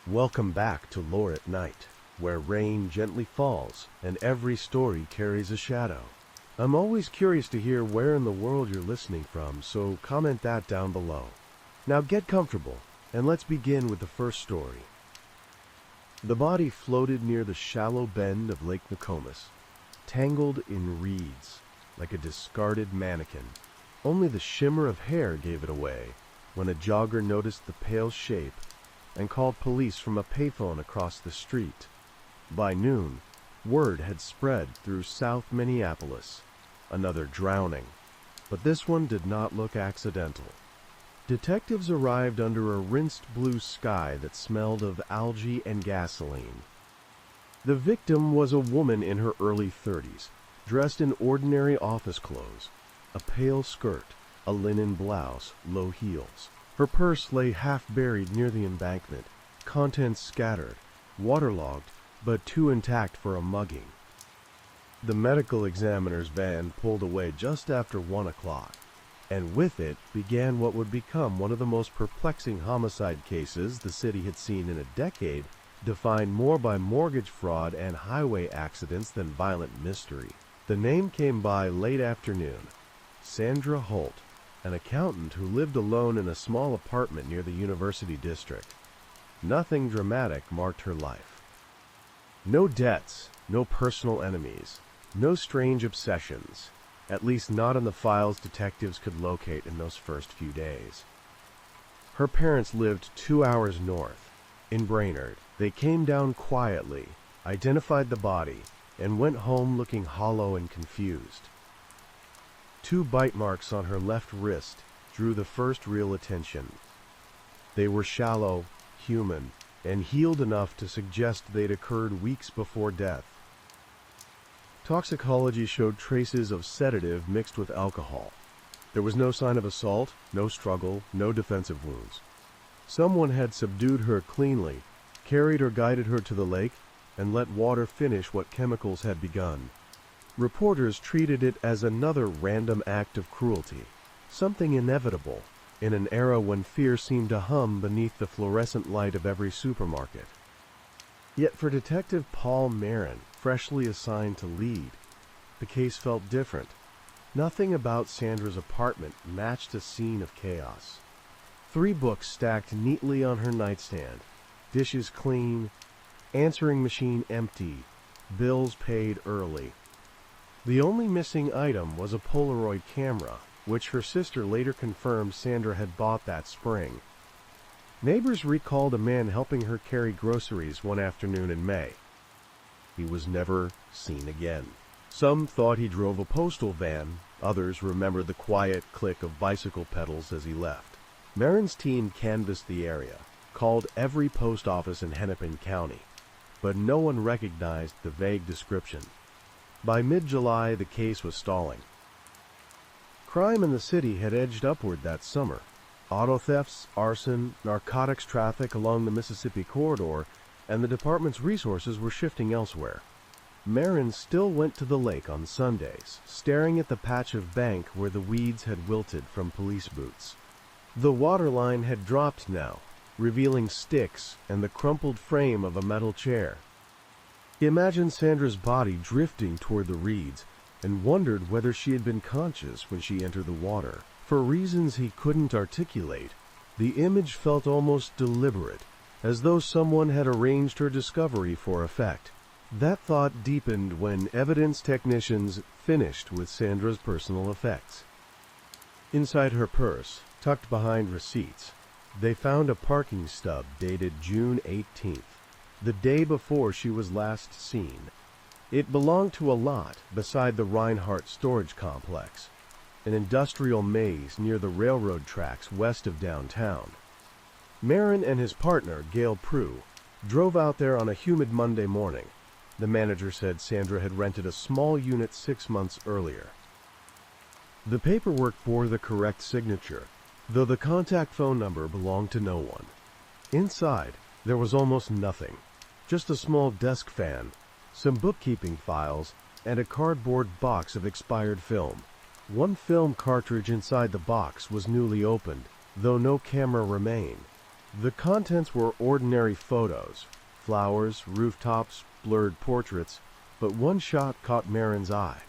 Welcome back to Lore at Night, where rain gently falls and every story carries a shadow. I'm always curious to hear where in the world you're listening from, so comment that down below. Now get comfortable, and let's begin with the first story. The body floated near the shallow bend of Lake Nokomis, tangled in reeds, like a discarded mannequin. Only the shimmer of hair gave it away when a jogger noticed the pale shape and called police from a payphone across the street. By noon, word had spread through South Minneapolis. Another drowning, but this one did not look accidental. Detectives arrived under a rinsed blue sky that smelled of algae and gasoline. The victim was a woman in her early 30s, dressed in ordinary office clothes, a pale skirt, a linen blouse, low heels. Her purse lay half buried near the embankment, contents scattered, waterlogged, but too intact for a mugging. The medical examiner's van pulled away just after 1 o'clock, and with it began what would become one of the most perplexing homicide cases the city had seen in a decade, defined more by mortgage fraud and highway accidents than violent mystery. The name came by late afternoon. Sandra Holt, an accountant who lived alone in a small apartment near the University District. Nothing dramatic marked her life. No debts, no personal enemies, no strange obsessions, at least not in the files detectives could locate in those first few days. Her parents lived 2 hours north, in Brainerd. They came down quietly, identified the body, and went home looking hollow and confused. 2 bite marks on her left wrist drew the first real attention. They were shallow, human, and healed enough to suggest they'd occurred weeks before death. Toxicology showed traces of sedative mixed with alcohol. There was no sign of assault, no struggle, no defensive wounds. Someone had subdued her cleanly, carried or guided her to the lake, and let water finish what chemicals had begun. Reporters treated it as another random act of cruelty, something inevitable, in an era when fear seemed to hum beneath the fluorescent light of every supermarket. Yet for Detective Paul Marin, freshly assigned to lead, the case felt different. Nothing about Sandra's apartment matched a scene of chaos. 3 books stacked neatly on her nightstand, dishes clean, answering machine empty, bills paid early. The only missing item was a Polaroid camera, which her sister later confirmed Sandra had bought that spring. Neighbors recalled a man helping her carry groceries one afternoon in May. He was never seen again. Some thought he drove a postal van, others remembered the quiet click of bicycle pedals as he left. Marin's team canvassed the area, called every post office in Hennepin County, but no one recognized the vague description. By mid-July, the case was stalling. Crime in the city had edged upward that summer. Auto thefts, arson, narcotics traffic along the Mississippi corridor, and the department's resources were shifting elsewhere. Marin still went to the lake on Sundays, staring at the patch of bank where the weeds had wilted from police boots. The waterline had dropped now, revealing sticks and the crumpled frame of a metal chair. He imagined Sandra's body drifting toward the reeds and wondered whether she had been conscious when she entered the water. For reasons he couldn't articulate, the image felt almost deliberate, as though someone had arranged her discovery for effect. That thought deepened when evidence technicians finished with Sandra's personal effects. Inside her purse, tucked behind receipts, they found a parking stub dated June 18th. The day before she was last seen. It belonged to a lot beside the Reinhardt storage complex, an industrial maze near the railroad tracks west of downtown. Marin and his partner, Gail Prue, drove out there on a humid Monday morning. The manager said Sandra had rented a small unit 6 months earlier. The paperwork bore the correct signature, though the contact phone number belonged to no one. Inside, there was almost nothing. Just a small desk fan, some bookkeeping files, and a cardboard box of expired film. One film cartridge inside the box was newly opened, though no camera remained. The contents were ordinary photos, flowers, rooftops, blurred portraits, but one shot caught Marin's eye.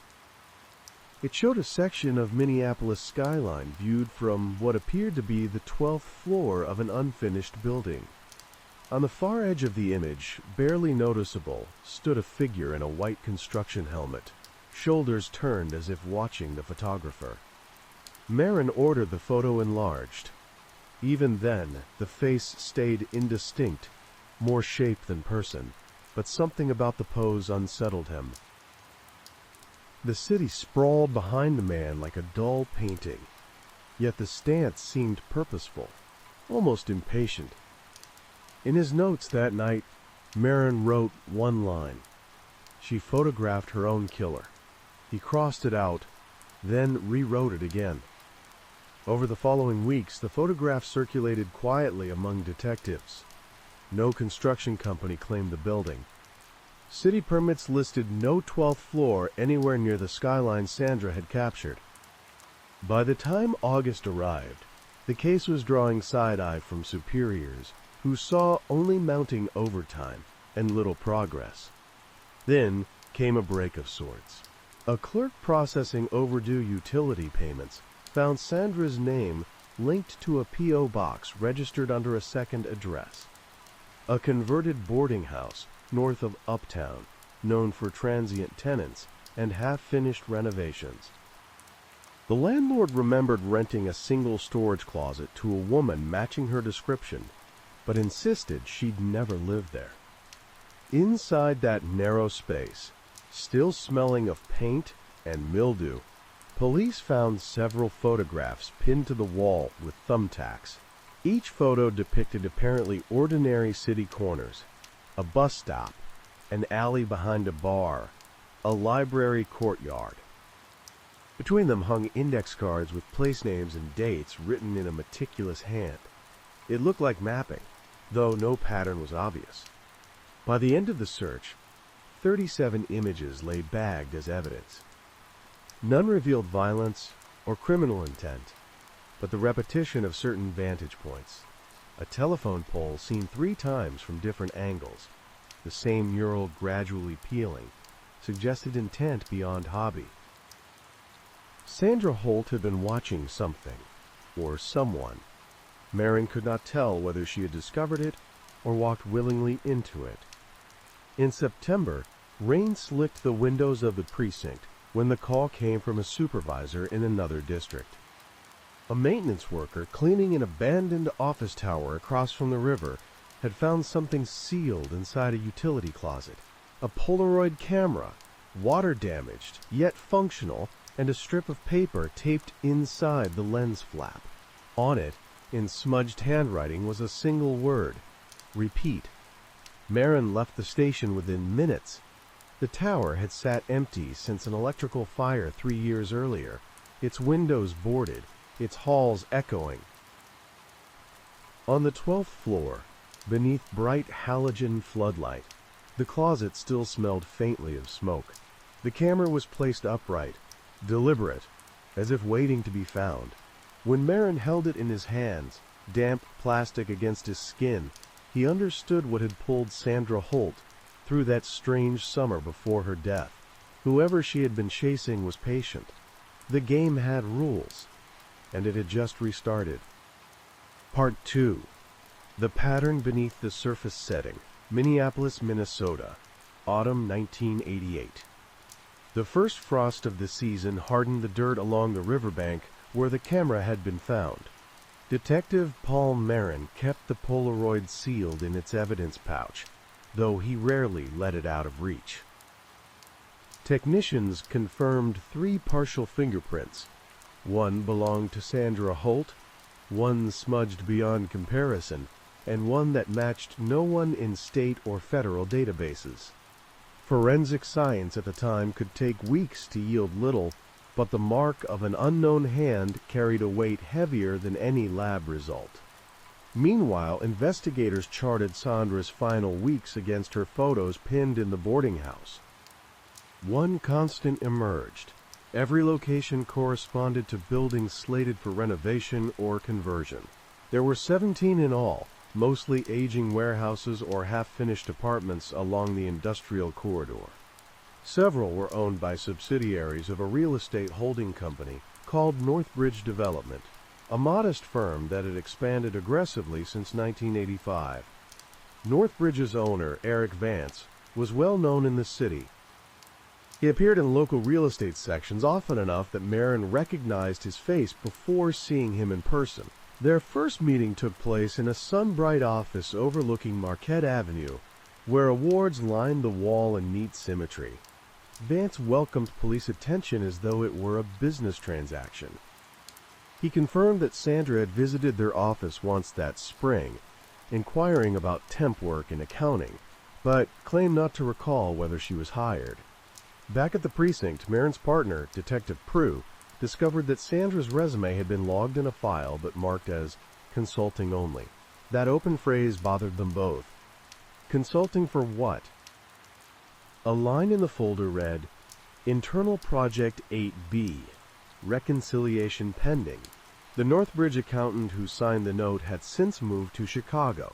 It showed a section of Minneapolis skyline viewed from what appeared to be the 12th floor of an unfinished building. On the far edge of the image, barely noticeable, stood a figure in a white construction helmet, shoulders turned as if watching the photographer. Marin ordered the photo enlarged. Even then, the face stayed indistinct, more shape than person, but something about the pose unsettled him. The city sprawled behind the man like a dull painting, yet the stance seemed purposeful, almost impatient. In his notes that night, Marin wrote one line. She photographed her own killer. He crossed it out, then rewrote it again. Over the following weeks, the photograph circulated quietly among detectives. No construction company claimed the building. City permits listed no 12th floor anywhere near the skyline Sandra had captured. By the time August arrived, the case was drawing side-eye from superiors, who saw only mounting overtime and little progress. Then came a break of sorts. A clerk processing overdue utility payments found Sandra's name linked to a P.O. box registered under a second address. A converted boarding house north of Uptown, known for transient tenants and half-finished renovations. The landlord remembered renting a single storage closet to a woman matching her description, but insisted she'd never lived there. Inside that narrow space, still smelling of paint and mildew, police found several photographs pinned to the wall with thumbtacks. Each photo depicted apparently ordinary city corners, a bus stop, an alley behind a bar, a library courtyard. Between them hung index cards with place names and dates written in a meticulous hand. It looked like mapping, though no pattern was obvious. By the end of the search, 37 images lay bagged as evidence. None revealed violence or criminal intent, but the repetition of certain vantage points. A telephone pole seen 3 times from different angles, the same mural gradually peeling, suggested intent beyond hobby. Sandra Holt had been watching something, or someone. Marin could not tell whether she had discovered it or walked willingly into it. In September, rain slicked the windows of the precinct when the call came from a supervisor in another district. A maintenance worker cleaning an abandoned office tower across from the river had found something sealed inside a utility closet. A Polaroid camera, water damaged, yet functional, and a strip of paper taped inside the lens flap. On it, in smudged handwriting, was a single word: repeat. Marin left the station within minutes. The tower had sat empty since an electrical fire 3 years earlier, its windows boarded, its halls echoing. On the 12th floor, beneath bright halogen floodlight, the closet still smelled faintly of smoke. The camera was placed upright, deliberate, as if waiting to be found. When Marin held it in his hands, damp plastic against his skin, he understood what had pulled Sandra Holt through that strange summer before her death. Whoever she had been chasing was patient. The game had rules, and it had just restarted. Part 2. The Pattern Beneath the Surface Setting, Minneapolis, Minnesota, Autumn 1988. The first frost of the season hardened the dirt along the riverbank where the camera had been found. Detective Paul Marin kept the Polaroid sealed in its evidence pouch, though he rarely let it out of reach. Technicians confirmed 3 partial fingerprints. One belonged to Sandra Holt, one smudged beyond comparison, and one that matched no one in state or federal databases. Forensic science at the time could take weeks to yield little, but the mark of an unknown hand carried a weight heavier than any lab result. Meanwhile, investigators charted Sandra's final weeks against her photos pinned in the boarding house. One constant emerged. Every location corresponded to buildings slated for renovation or conversion. There were 17 in all, mostly aging warehouses or half-finished apartments along the industrial corridor. Several were owned by subsidiaries of a real estate holding company called Northbridge Development, a modest firm that had expanded aggressively since 1985. Northbridge's owner, Eric Vance, was well known in the city. He appeared in local real estate sections often enough that Marin recognized his face before seeing him in person. Their first meeting took place in a sun-bright office overlooking Marquette Avenue, where awards lined the wall in neat symmetry. Vance welcomed police attention as though it were a business transaction. He confirmed that Sandra had visited their office once that spring, inquiring about temp work and accounting, but claimed not to recall whether she was hired. Back at the precinct, Marin's partner, Detective Prue, discovered that Sandra's resume had been logged in a file but marked as consulting only. That open phrase bothered them both. Consulting for what? A line in the folder read, Internal Project 8B, Reconciliation Pending. The Northbridge accountant who signed the note had since moved to Chicago.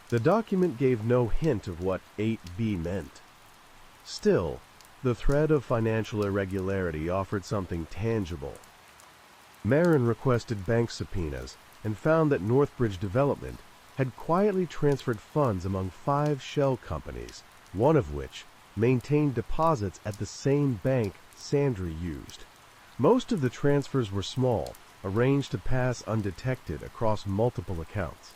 The document gave no hint of what 8B meant. Still, the thread of financial irregularity offered something tangible. Marin requested bank subpoenas and found that Northbridge Development had quietly transferred funds among 5 shell companies, one of which maintained deposits at the same bank Sandra used. Most of the transfers were small, arranged to pass undetected across multiple accounts.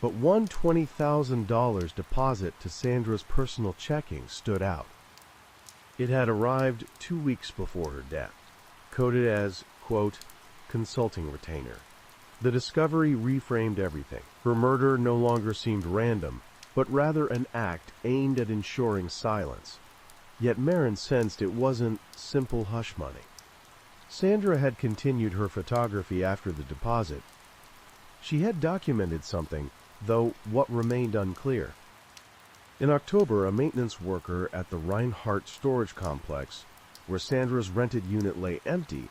But one $20,000 deposit to Sandra's personal checking stood out. It had arrived 2 weeks before her death, coded as, quote, consulting retainer. The discovery reframed everything. Her murder no longer seemed random, but rather an act aimed at ensuring silence. Yet Marin sensed it wasn't simple hush money. Sandra had continued her photography after the deposit. She had documented something, though what remained unclear. In October, a maintenance worker at the Reinhardt storage complex, where Sandra's rented unit lay empty,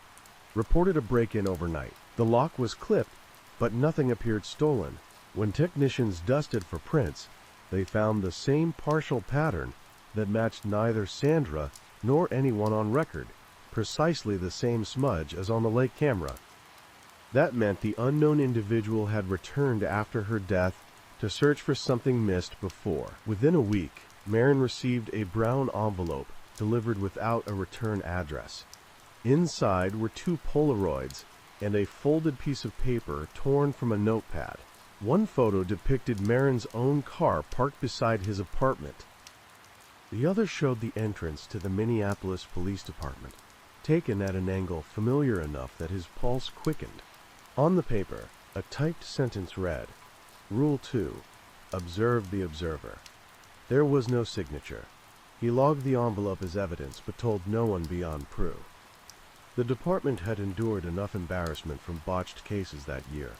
reported a break-in overnight. The lock was clipped, but nothing appeared stolen. When technicians dusted for prints, they found the same partial pattern that matched neither Sandra nor anyone on record, precisely the same smudge as on the lake camera. That meant the unknown individual had returned after her death to search for something missed before. Within a week, Marin received a brown envelope delivered without a return address. Inside were 2 Polaroids and a folded piece of paper torn from a notepad. One photo depicted Marin's own car parked beside his apartment. The other showed the entrance to the Minneapolis Police Department, taken at an angle familiar enough that his pulse quickened. On the paper, a typed sentence read, Rule 2. Observe the observer. There was no signature. He logged the envelope as evidence, but told no one beyond Prue. The department had endured enough embarrassment from botched cases that year.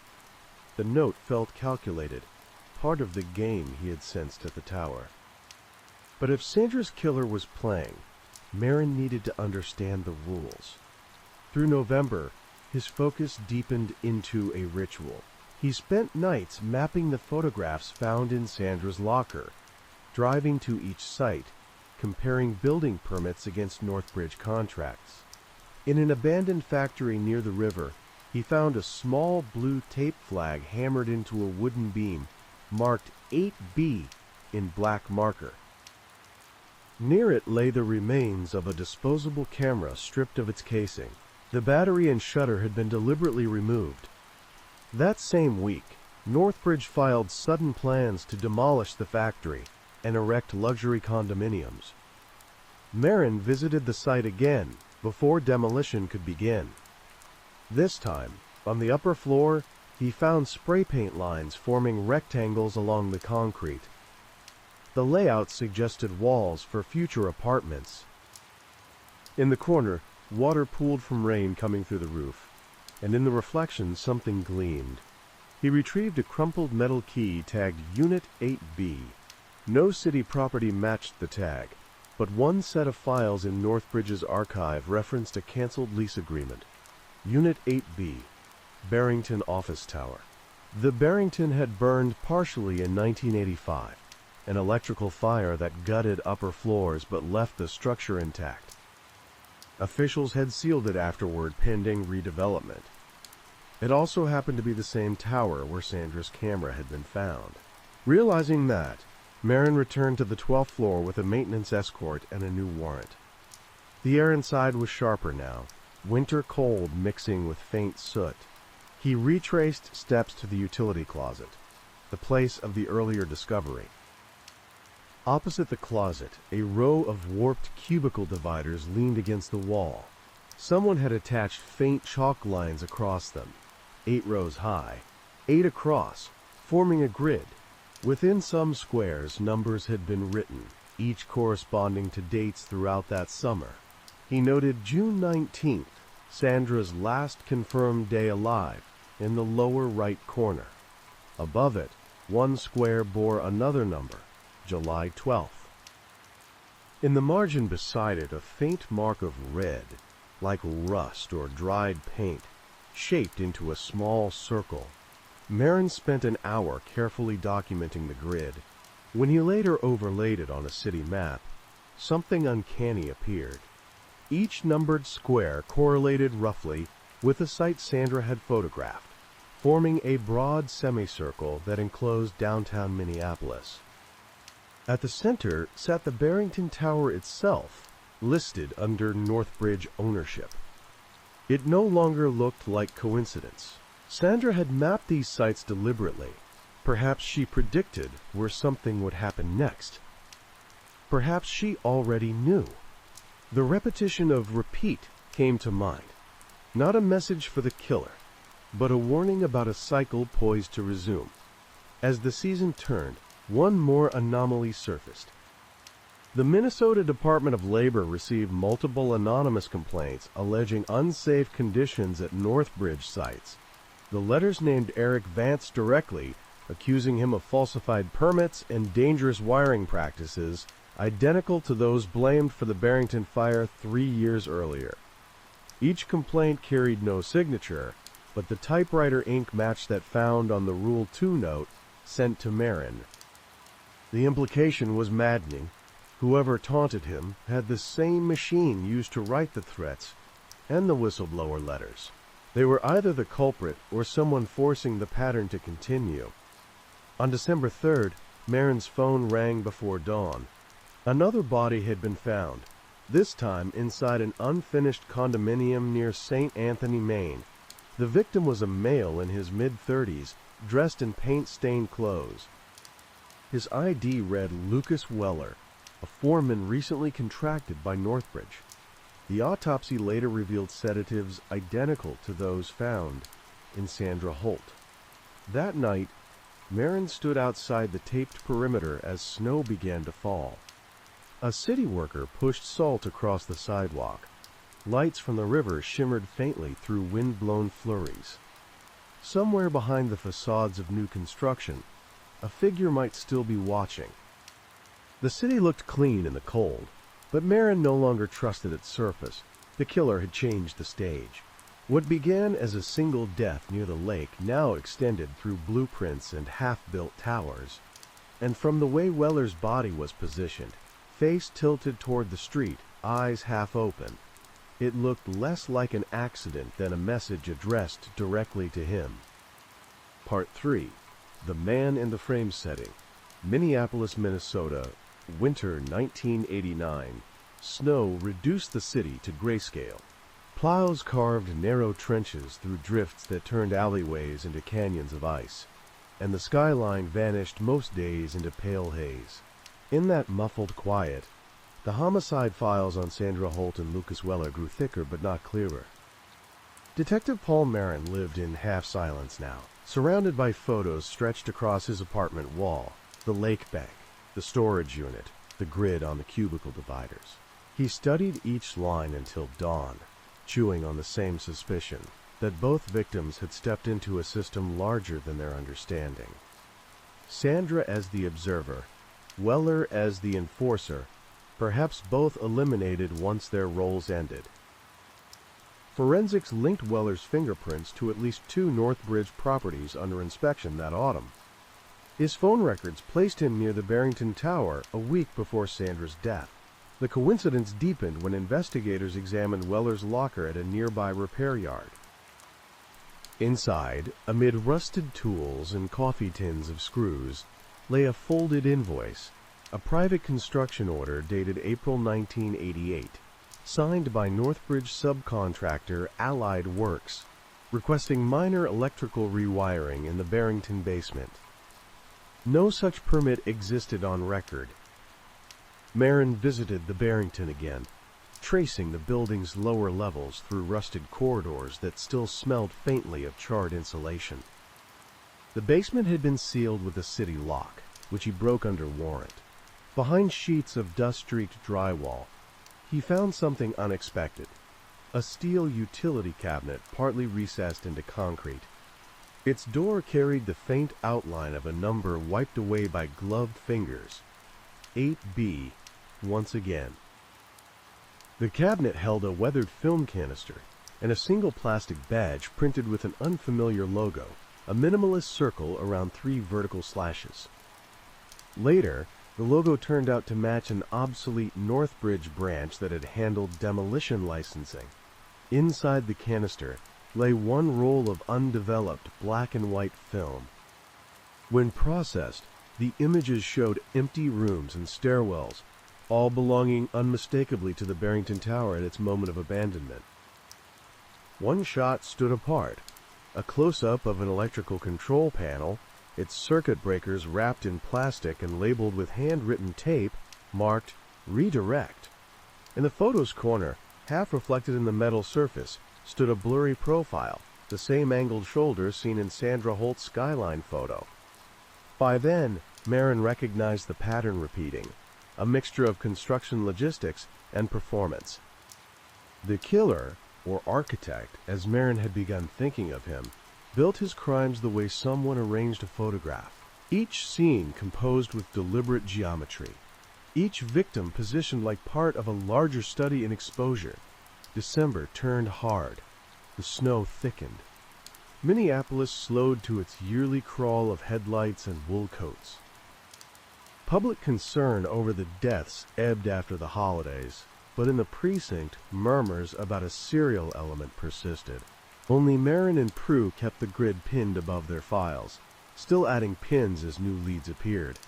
The note felt calculated, part of the game he had sensed at the tower. But if Sandra's killer was playing, Marin needed to understand the rules. Through November, his focus deepened into a ritual. He spent nights mapping the photographs found in Sandra's locker, driving to each site, comparing building permits against Northbridge contracts. In an abandoned factory near the river, he found a small blue tape flag hammered into a wooden beam, marked 8B in black marker. Near it lay the remains of a disposable camera stripped of its casing. The battery and shutter had been deliberately removed. That same week, Northbridge filed sudden plans to demolish the factory and erect luxury condominiums. Marin visited the site again before demolition could begin. This time, on the upper floor, he found spray paint lines forming rectangles along the concrete. The layout suggested walls for future apartments. In the corner, water pooled from rain coming through the roof, and in the reflection something gleamed. He retrieved a crumpled metal key tagged Unit 8B. No city property matched the tag, but one set of files in Northbridge's archive referenced a canceled lease agreement. Unit 8B, Barrington Office Tower. The Barrington had burned partially in 1985, an electrical fire that gutted upper floors but left the structure intact. Officials had sealed it afterward pending redevelopment. It also happened to be the same tower where Sandra's camera had been found. Realizing that, Marin returned to the 12th floor with a maintenance escort and a new warrant. The air inside was sharper now, winter cold mixing with faint soot. He retraced steps to the utility closet, the place of the earlier discovery. Opposite the closet, a row of warped cubicle dividers leaned against the wall. Someone had attached faint chalk lines across them, 8 rows high, 8 across, forming a grid. Within some squares, numbers had been written, each corresponding to dates throughout that summer. He noted June 19th, Sandra's last confirmed day alive, in the lower right corner. Above it, one square bore another number, July 12th. In the margin beside it, a faint mark of red, like rust or dried paint, shaped into a small circle. Marin spent an hour carefully documenting the grid. When he later overlaid it on a city map, something uncanny appeared. Each numbered square correlated roughly with the site Sandra had photographed, forming a broad semicircle that enclosed downtown Minneapolis. At the center sat the Barrington Tower itself, listed under Northbridge ownership. It no longer looked like coincidence. Sandra had mapped these sites deliberately. Perhaps she predicted where something would happen next. Perhaps she already knew. The repetition of repeat came to mind. Not a message for the killer, but a warning about a cycle poised to resume. As the season turned, one more anomaly surfaced. The Minnesota Department of Labor received multiple anonymous complaints alleging unsafe conditions at Northbridge sites. The letters named Eric Vance directly, accusing him of falsified permits and dangerous wiring practices, identical to those blamed for the Barrington fire 3 years earlier. Each complaint carried no signature, but the typewriter ink matched that found on the Rule 2 note sent to Marin. The implication was maddening. Whoever taunted him had the same machine used to write the threats and the whistleblower letters. They were either the culprit or someone forcing the pattern to continue. On December 3rd, Marin's phone rang before dawn. Another body had been found, this time inside an unfinished condominium near St. Anthony, Maine. The victim was a male in his mid-30s, dressed in paint-stained clothes. His ID read Lucas Weller, a foreman recently contracted by Northbridge. The autopsy later revealed sedatives identical to those found in Sandra Holt. That night, Marin stood outside the taped perimeter as snow began to fall. A city worker pushed salt across the sidewalk. Lights from the river shimmered faintly through wind-blown flurries. Somewhere behind the facades of new construction, a figure might still be watching. The city looked clean in the cold, but Marin no longer trusted its surface. The killer had changed the stage. What began as a single death near the lake now extended through blueprints and half-built towers. And from the way Weller's body was positioned, face tilted toward the street, eyes half open, it looked less like an accident than a message addressed directly to him. Part 3. The Man in the Frame Setting. Minneapolis, Minnesota. Winter 1989. Snow reduced the city to grayscale. Plows carved narrow trenches through drifts that turned alleyways into canyons of ice, and the skyline vanished most days into pale haze. In that muffled quiet, the homicide files on Sandra Holt and Lucas Weller grew thicker but not clearer. Detective Paul Marin lived in half-silence now, surrounded by photos stretched across his apartment wall, the lake bank, the storage unit, the grid on the cubicle dividers. He studied each line until dawn, chewing on the same suspicion, that both victims had stepped into a system larger than their understanding. Sandra as the observer, Weller as the enforcer, perhaps both eliminated once their roles ended. Forensics linked Weller's fingerprints to at least 2 Northbridge properties under inspection that autumn. His phone records placed him near the Barrington Tower a week before Sandra's death. The coincidence deepened when investigators examined Weller's locker at a nearby repair yard. Inside, amid rusted tools and coffee tins of screws, lay a folded invoice, a private construction order dated April 1988, signed by Northbridge subcontractor Allied Works, requesting minor electrical rewiring in the Barrington basement. No such permit existed on record. Marin visited the Barrington again, tracing the building's lower levels through rusted corridors that still smelled faintly of charred insulation. The basement had been sealed with a city lock, which he broke under warrant. Behind sheets of dust-streaked drywall, he found something unexpected: a steel utility cabinet partly recessed into concrete. Its door carried the faint outline of a number wiped away by gloved fingers. 8B, once again. The cabinet held a weathered film canister and a single plastic badge printed with an unfamiliar logo, a minimalist circle around 3 vertical slashes. Later, the logo turned out to match an obsolete Northbridge branch that had handled demolition licensing. Inside the canister lay 1 roll of undeveloped black and white film. When processed, the images showed empty rooms and stairwells, all belonging unmistakably to the Barrington Tower at its moment of abandonment. One shot stood apart, a close-up of an electrical control panel, its circuit breakers wrapped in plastic and labeled with handwritten tape marked "Redirect." In the photo's corner, half reflected in the metal surface, stood a blurry profile, the same angled shoulder seen in Sandra Holt's skyline photo. By then, Marin recognized the pattern repeating, a mixture of construction logistics and performance. The killer, or architect, as Marin had begun thinking of him, built his crimes the way someone arranged a photograph, each scene composed with deliberate geometry, each victim positioned like part of a larger study in exposure. December turned hard. The snow thickened. Minneapolis slowed to its yearly crawl of headlights and wool coats. Public concern over the deaths ebbed after the holidays, but in the precinct, murmurs about a serial element persisted. Only Marin and Prue kept the grid pinned above their files, still adding pins as new leads appeared.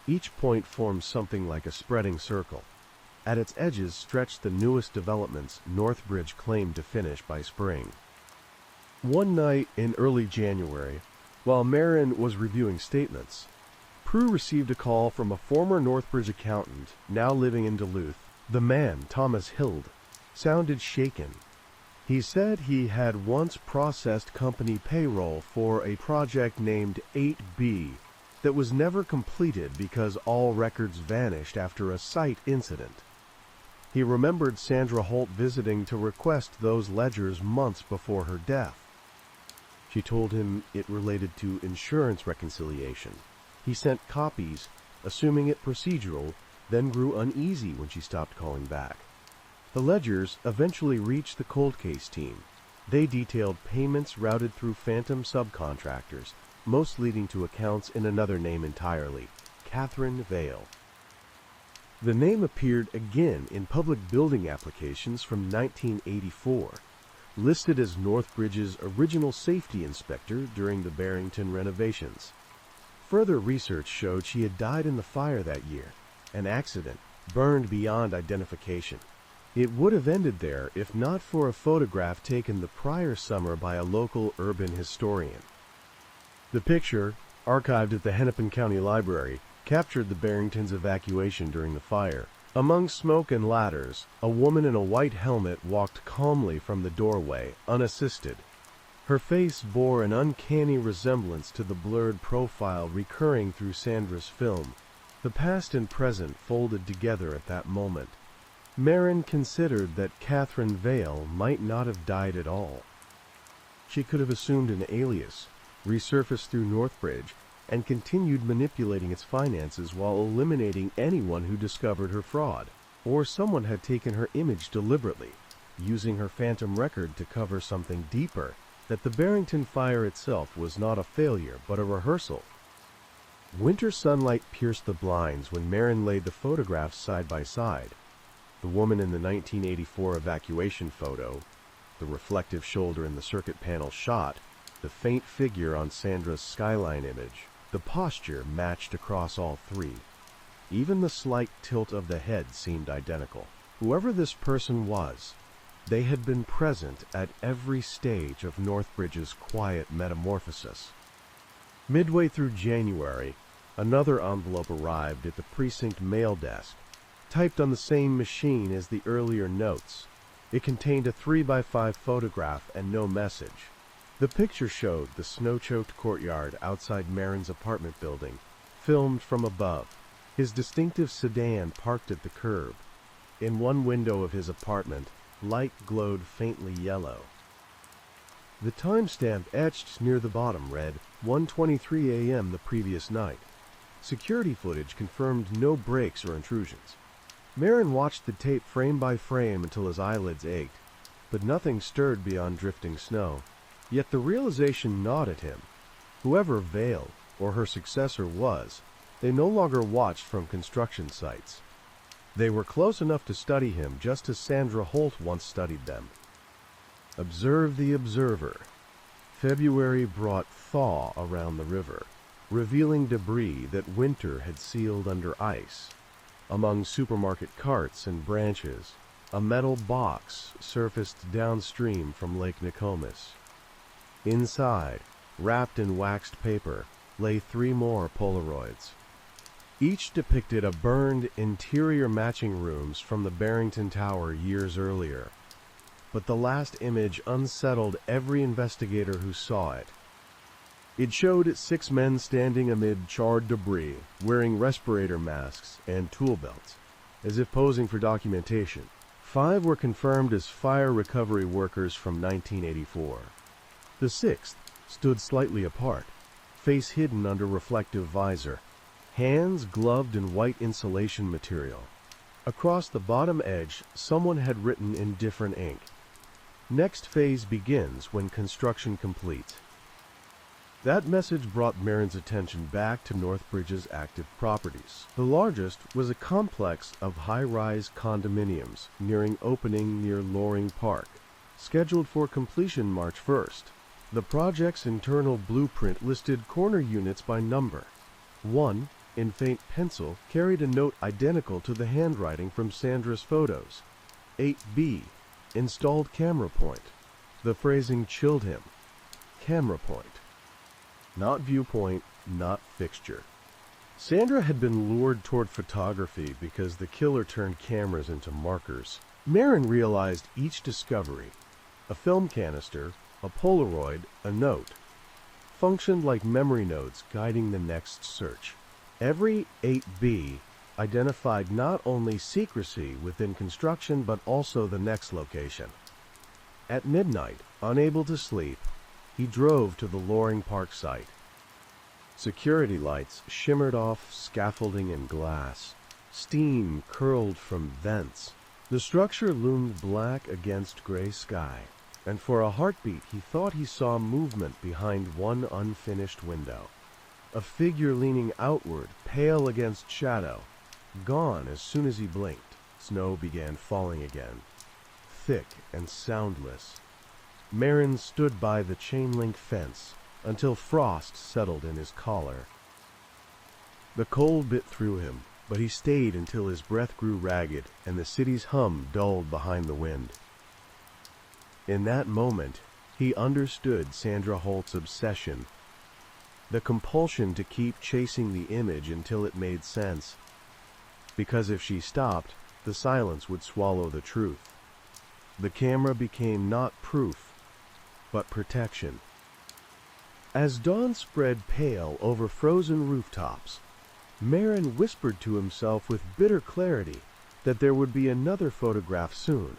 Each point formed something like a spreading circle. At its edges stretched the newest developments Northbridge claimed to finish by spring. One night in early January, while Marin was reviewing statements, Prue received a call from a former Northbridge accountant now living in Duluth. The man, Thomas Hild, sounded shaken. He said he had once processed company payroll for a project named 8B that was never completed because all records vanished after a site incident. He remembered Sandra Holt visiting to request those ledgers months before her death. She told him it related to insurance reconciliation. He sent copies, assuming it procedural, then grew uneasy when she stopped calling back. The ledgers eventually reached the cold case team. They detailed payments routed through phantom subcontractors, most leading to accounts in another name entirely, Catherine Vale. The name appeared again in public building applications from 1984, listed as Northbridge's original safety inspector during the Barrington renovations. Further research showed she had died in the fire that year, an accident, burned beyond identification. It would have ended there if not for a photograph taken the prior summer by a local urban historian. The picture, archived at the Hennepin County Library, captured the Barrington's evacuation during the fire. Among smoke and ladders, a woman in a white helmet walked calmly from the doorway, unassisted. Her face bore an uncanny resemblance to the blurred profile recurring through Sandra's film, the past and present folded together at that moment. Marin considered that Catherine Vale might not have died at all. She could have assumed an alias, resurfaced through Northbridge, and continued manipulating its finances while eliminating anyone who discovered her fraud. Or someone had taken her image deliberately, using her phantom record to cover something deeper, that the Barrington fire itself was not a failure but a rehearsal. Winter sunlight pierced the blinds when Marin laid the photographs side by side. The woman in the 1984 evacuation photo, the reflective shoulder in the circuit panel shot, the faint figure on Sandra's skyline image. The posture matched across all three. Even the slight tilt of the head seemed identical. Whoever this person was, they had been present at every stage of Northbridge's quiet metamorphosis. Midway through January, another envelope arrived at the precinct mail desk, typed on the same machine as the earlier notes. It contained a 3x5 photograph and no message. The picture showed the snow-choked courtyard outside Marin's apartment building, filmed from above, his distinctive sedan parked at the curb. In one window of his apartment, light glowed faintly yellow. The timestamp etched near the bottom read 1:23 a.m. the previous night. Security footage confirmed no breaks or intrusions. Marin watched the tape frame by frame until his eyelids ached, but nothing stirred beyond drifting snow. Yet the realization gnawed at him. Whoever Vale, or her successor, was, they no longer watched from construction sites. They were close enough to study him just as Sandra Holt once studied them. Observe the observer. February brought thaw around the river, revealing debris that winter had sealed under ice. Among supermarket carts and branches, a metal box surfaced downstream from Lake Nokomis. Inside, wrapped in waxed paper, lay 3 more Polaroids. Each depicted a burned interior matching rooms from the Barrington Tower years earlier. But the last image unsettled every investigator who saw it. It showed 6 men standing amid charred debris, wearing respirator masks and tool belts, as if posing for documentation. 5 were confirmed as fire recovery workers from 1984. The 6th stood slightly apart, face hidden under reflective visor, hands gloved in white insulation material. Across the bottom edge, someone had written in different ink, "Next phase begins when construction complete." That message brought Marin's attention back to Northbridge's active properties. The largest was a complex of high-rise condominiums nearing opening near Loring Park, scheduled for completion March 1st. The project's internal blueprint listed corner units by number. One, in faint pencil, carried a note identical to the handwriting from Sandra's photos. 8B, installed camera point. The phrasing chilled him. Camera point. Not viewpoint, not fixture. Sandra had been lured toward photography because the killer turned cameras into markers. Marin realized each discovery, a film canister, a Polaroid, a note, functioned like memory nodes guiding the next search. Every 8B identified not only secrecy within construction but also the next location. At midnight, unable to sleep, he drove to the Loring Park site. Security lights shimmered off scaffolding and glass. Steam curled from vents. The structure loomed black against gray sky, and for a heartbeat he thought he saw movement behind one unfinished window. A figure leaning outward, pale against shadow, gone as soon as he blinked. Snow began falling again, thick and soundless. Marin stood by the chain-link fence until frost settled in his collar. The cold bit through him, but he stayed until his breath grew ragged and the city's hum dulled behind the wind. In that moment, he understood Sandra Holt's obsession, the compulsion to keep chasing the image until it made sense, because if she stopped, the silence would swallow the truth. The camera became not proof, but protection. As dawn spread pale over frozen rooftops, Marin whispered to himself with bitter clarity that there would be another photograph soon,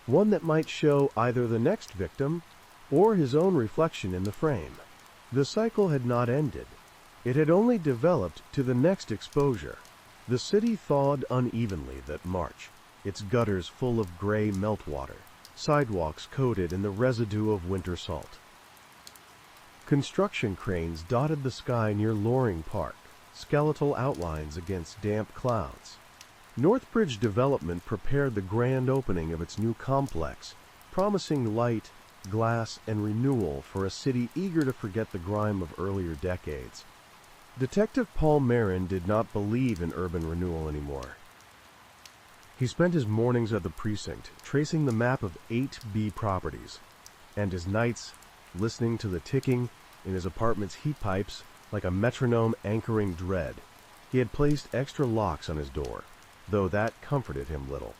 one that might show either the next victim or his own reflection in the frame. The cycle had not ended. It had only developed to the next exposure. The city thawed unevenly that March, its gutters full of gray meltwater. sidewalks coated in the residue of winter salt. Construction cranes dotted the sky near Loring Park, skeletal outlines against damp clouds. Northbridge Development prepared the grand opening of its new complex, promising light, glass, and renewal for a city eager to forget the grime of earlier decades. Detective Paul Marin did not believe in urban renewal anymore. He spent his mornings at the precinct, tracing the map of 8B properties, and his nights listening to the ticking in his apartment's heat pipes like a metronome anchoring dread. He had placed extra locks on his door, though that comforted him little.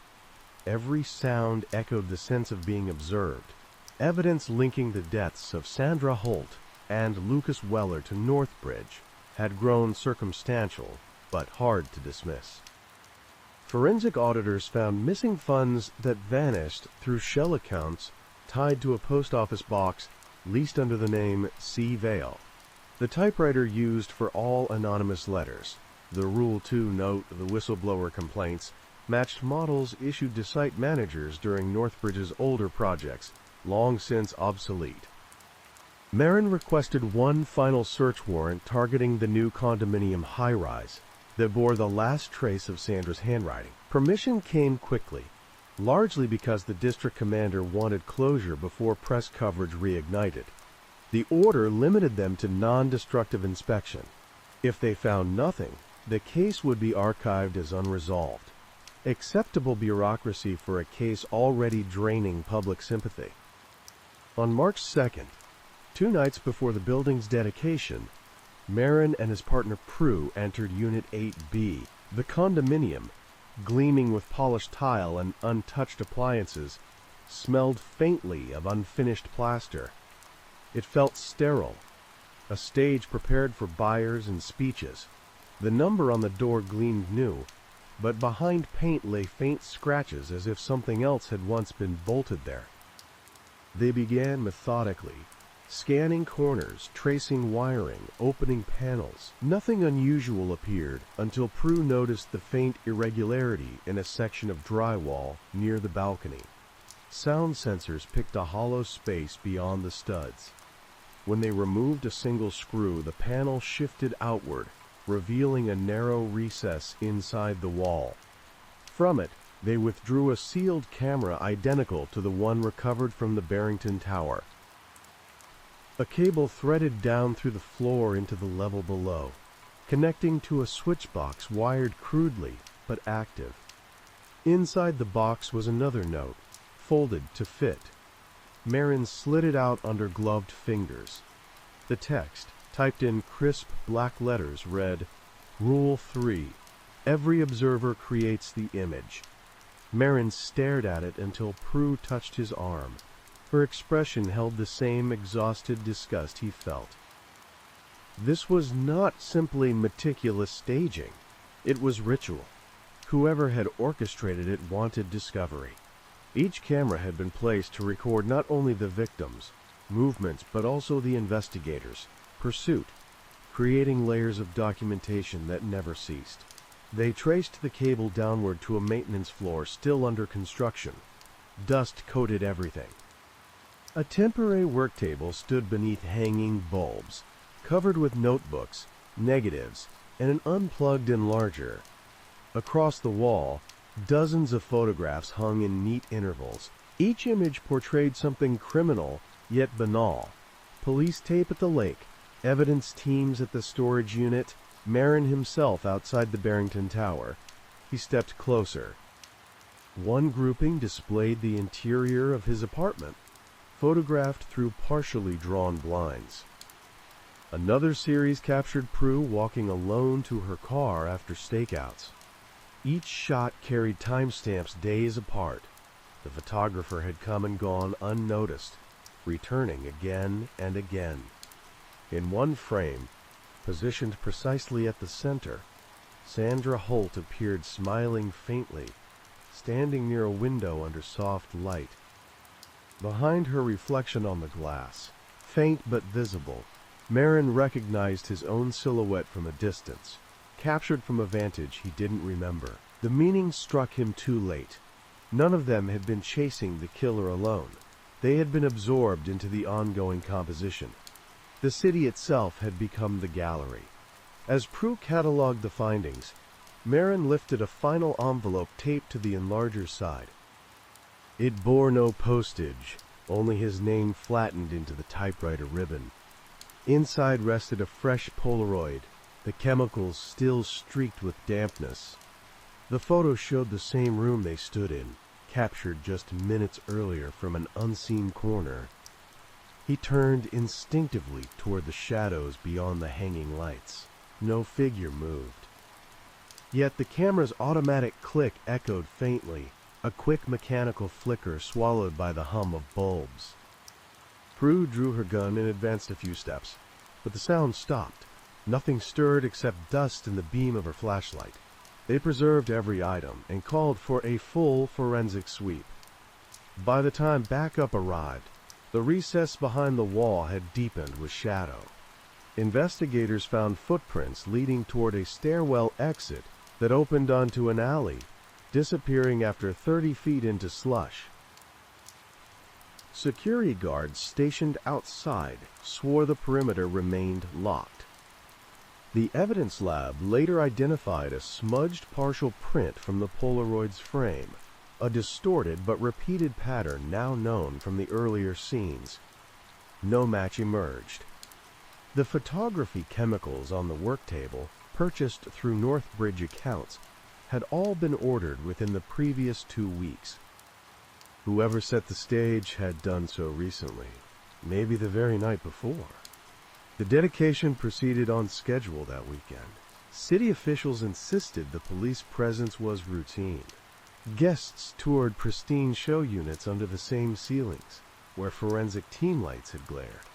Every sound echoed the sense of being observed. Evidence linking the deaths of Sandra Holt and Lucas Weller to Northbridge had grown circumstantial, but hard to dismiss. Forensic auditors found missing funds that vanished through shell accounts tied to a post office box leased under the name C. Vale. The typewriter used for all anonymous letters, the Rule 2 note, the whistleblower complaints, matched models issued to site managers during Northbridge's older projects, long since obsolete. Marin requested one final search warrant targeting the new condominium high-rise that bore the last trace of Sandra's handwriting. Permission came quickly, largely because the district commander wanted closure before press coverage reignited. The order limited them to non-destructive inspection. If they found nothing, the case would be archived as unresolved. Acceptable bureaucracy for a case already draining public sympathy. On March 2nd, 2 nights before the building's dedication, Marin and his partner Prue entered Unit 8B. The condominium, gleaming with polished tile and untouched appliances, smelled faintly of unfinished plaster. It felt sterile, a stage prepared for buyers and speeches. The number on the door gleamed new, but behind paint lay faint scratches as if something else had once been bolted there. They began methodically, scanning corners, tracing wiring, opening panels. Nothing unusual appeared until Prue noticed the faint irregularity in a section of drywall near the balcony. Sound sensors picked a hollow space beyond the studs. When they removed a single screw, the panel shifted outward, revealing a narrow recess inside the wall. From it, they withdrew a sealed camera identical to the one recovered from the Barrington Tower. A cable threaded down through the floor into the level below, connecting to a switch box wired crudely but active. Inside the box was another note, folded to fit. Marin slid it out under gloved fingers. The text, typed in crisp black letters, read, Rule 3. Every observer creates the image. Marin stared at it until Prue touched his arm. Her expression held the same exhausted disgust he felt. This was not simply meticulous staging. It was ritual. Whoever had orchestrated it wanted discovery. Each camera had been placed to record not only the victims, movements, but also the investigators' pursuit, creating layers of documentation that never ceased. They traced the cable downward to a maintenance floor still under construction. Dust coated everything. A temporary work table stood beneath hanging bulbs, covered with notebooks, negatives, and an unplugged enlarger. Across the wall, dozens of photographs hung in neat intervals. Each image portrayed something criminal, yet banal. Police tape at the lake, evidence teams at the storage unit, Marin himself outside the Barrington Tower. He stepped closer. One grouping displayed the interior of his apartment, photographed through partially drawn blinds. Another series captured Prue walking alone to her car after stakeouts. Each shot carried timestamps days apart. The photographer had come and gone unnoticed, returning again and again. In one frame, positioned precisely at the center, Sandra Holt appeared smiling faintly, standing near a window under soft light. Behind her reflection on the glass, faint but visible, Marin recognized his own silhouette from a distance, captured from a vantage he didn't remember. The meaning struck him too late. None of them had been chasing the killer alone. They had been absorbed into the ongoing composition. The city itself had become the gallery. As Prue cataloged the findings, Marin lifted a final envelope taped to the enlarger side. It bore no postage, only his name flattened into the typewriter ribbon. Inside rested a fresh Polaroid, the chemicals still streaked with dampness. The photo showed the same room they stood in, captured just minutes earlier from an unseen corner. He turned instinctively toward the shadows beyond the hanging lights. No figure moved. Yet the camera's automatic click echoed faintly, a quick mechanical flicker swallowed by the hum of bulbs. Prue drew her gun and advanced a few steps, but the sound stopped. Nothing stirred except dust in the beam of her flashlight. They preserved every item and called for a full forensic sweep. By the time backup arrived, the recess behind the wall had deepened with shadow. Investigators found footprints leading toward a stairwell exit that opened onto an alley, disappearing after 30 feet into slush. Security guards stationed outside swore the perimeter remained locked. The evidence lab later identified a smudged partial print from the Polaroid's frame, a distorted but repeated pattern now known from the earlier scenes. No match emerged. The photography chemicals on the work table, purchased through Northbridge accounts, had all been ordered within the previous 2 weeks. Whoever set the stage had done so recently, maybe the very night before. The dedication proceeded on schedule that weekend. City officials insisted the police presence was routine. Guests toured pristine show units under the same ceilings, where forensic team lights had glared.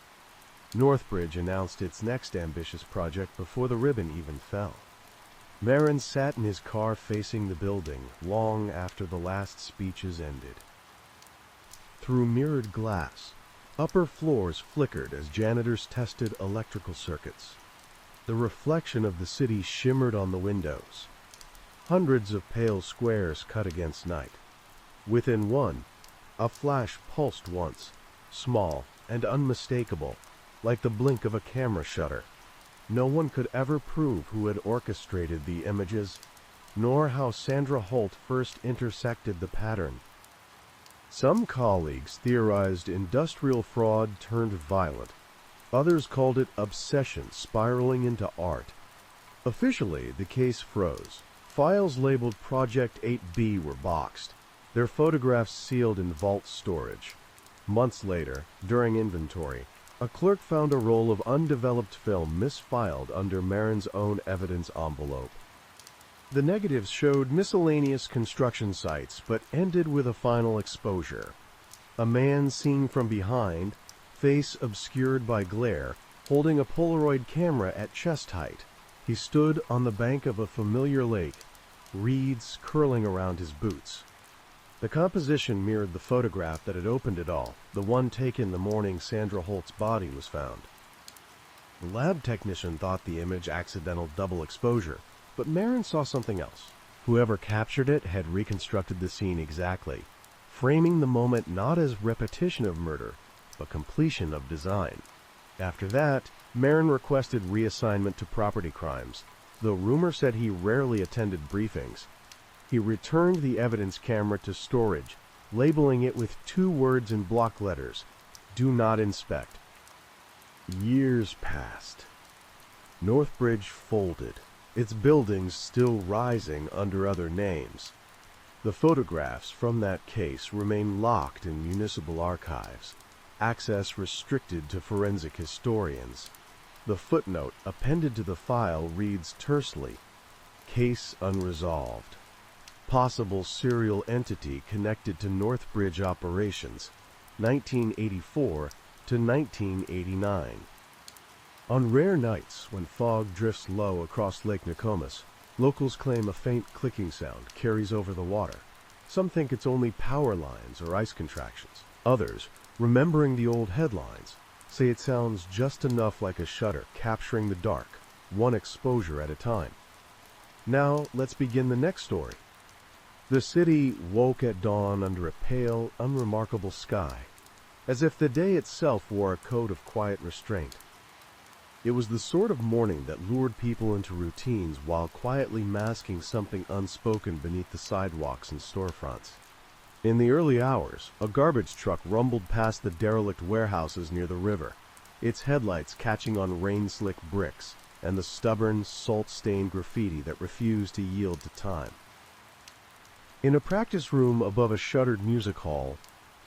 Northbridge announced its next ambitious project before the ribbon even fell. Marin sat in his car facing the building long after the last speeches ended. Through mirrored glass, upper floors flickered as janitors tested electrical circuits. The reflection of the city shimmered on the windows. Hundreds of pale squares cut against night. Within one, a flash pulsed once, small and unmistakable, like the blink of a camera shutter. No one could ever prove who had orchestrated the images, nor how Sandra Holt first intersected the pattern. Some colleagues theorized industrial fraud turned violent. Others called it obsession spiraling into art. Officially, the case froze. Files labeled Project 8B were boxed, their photographs sealed in vault storage. Months later, during inventory, a clerk found a roll of undeveloped film misfiled under Marin's own evidence envelope. The negatives showed miscellaneous construction sites, but ended with a final exposure. A man seen from behind, face obscured by glare, holding a Polaroid camera at chest height. He stood on the bank of a familiar lake, reeds curling around his boots. The composition mirrored the photograph that had opened it all, the one taken the morning Sandra Holt's body was found. The lab technician thought the image accidental double exposure, but Marin saw something else. Whoever captured it had reconstructed the scene exactly, framing the moment not as repetition of murder, but completion of design. After that, Marin requested reassignment to property crimes, though rumor said he rarely attended briefings. He returned the evidence camera to storage, labeling it with 2 words in block letters, "Do not inspect." Years passed. Northbridge folded, its buildings still rising under other names. The photographs from that case remain locked in municipal archives, access restricted to forensic historians. The footnote appended to the file reads tersely, "Case unresolved. Possible serial entity connected to Northbridge operations, 1984 to 1989. On rare nights when fog drifts low across Lake Nokomis, locals claim a faint clicking sound carries over the water. Some think it's only power lines or ice contractions. Others, remembering the old headlines, say it sounds just enough like a shutter capturing the dark, one exposure at a time. Now let's begin the next story. The city woke at dawn under a pale, unremarkable sky, as if the day itself wore a coat of quiet restraint. It was the sort of morning that lured people into routines while quietly masking something unspoken beneath the sidewalks and storefronts. In the early hours, a garbage truck rumbled past the derelict warehouses near the river, its headlights catching on rain-slick bricks and the stubborn, salt-stained graffiti that refused to yield to time. In a practice room above a shuttered music hall,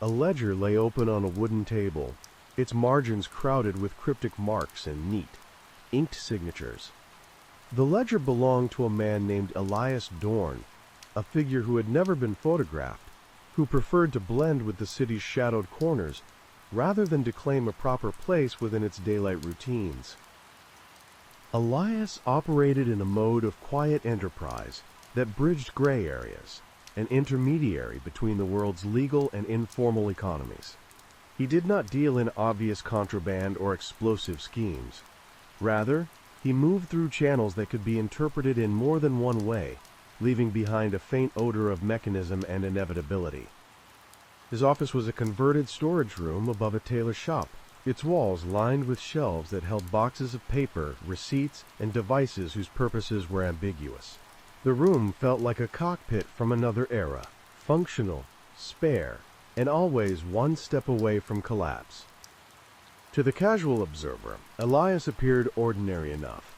a ledger lay open on a wooden table, its margins crowded with cryptic marks and neat, inked signatures. The ledger belonged to a man named Elias Dorn, a figure who had never been photographed, who preferred to blend with the city's shadowed corners rather than to claim a proper place within its daylight routines. Elias operated in a mode of quiet enterprise that bridged gray areas, an intermediary between the world's legal and informal economies. He did not deal in obvious contraband or explosive schemes. Rather, he moved through channels that could be interpreted in more than one way, leaving behind a faint odor of mechanism and inevitability. His office was a converted storage room above a tailor shop, its walls lined with shelves that held boxes of paper, receipts, and devices whose purposes were ambiguous. The room felt like a cockpit from another era, functional, spare, and always one step away from collapse. To the casual observer, Elias appeared ordinary enough,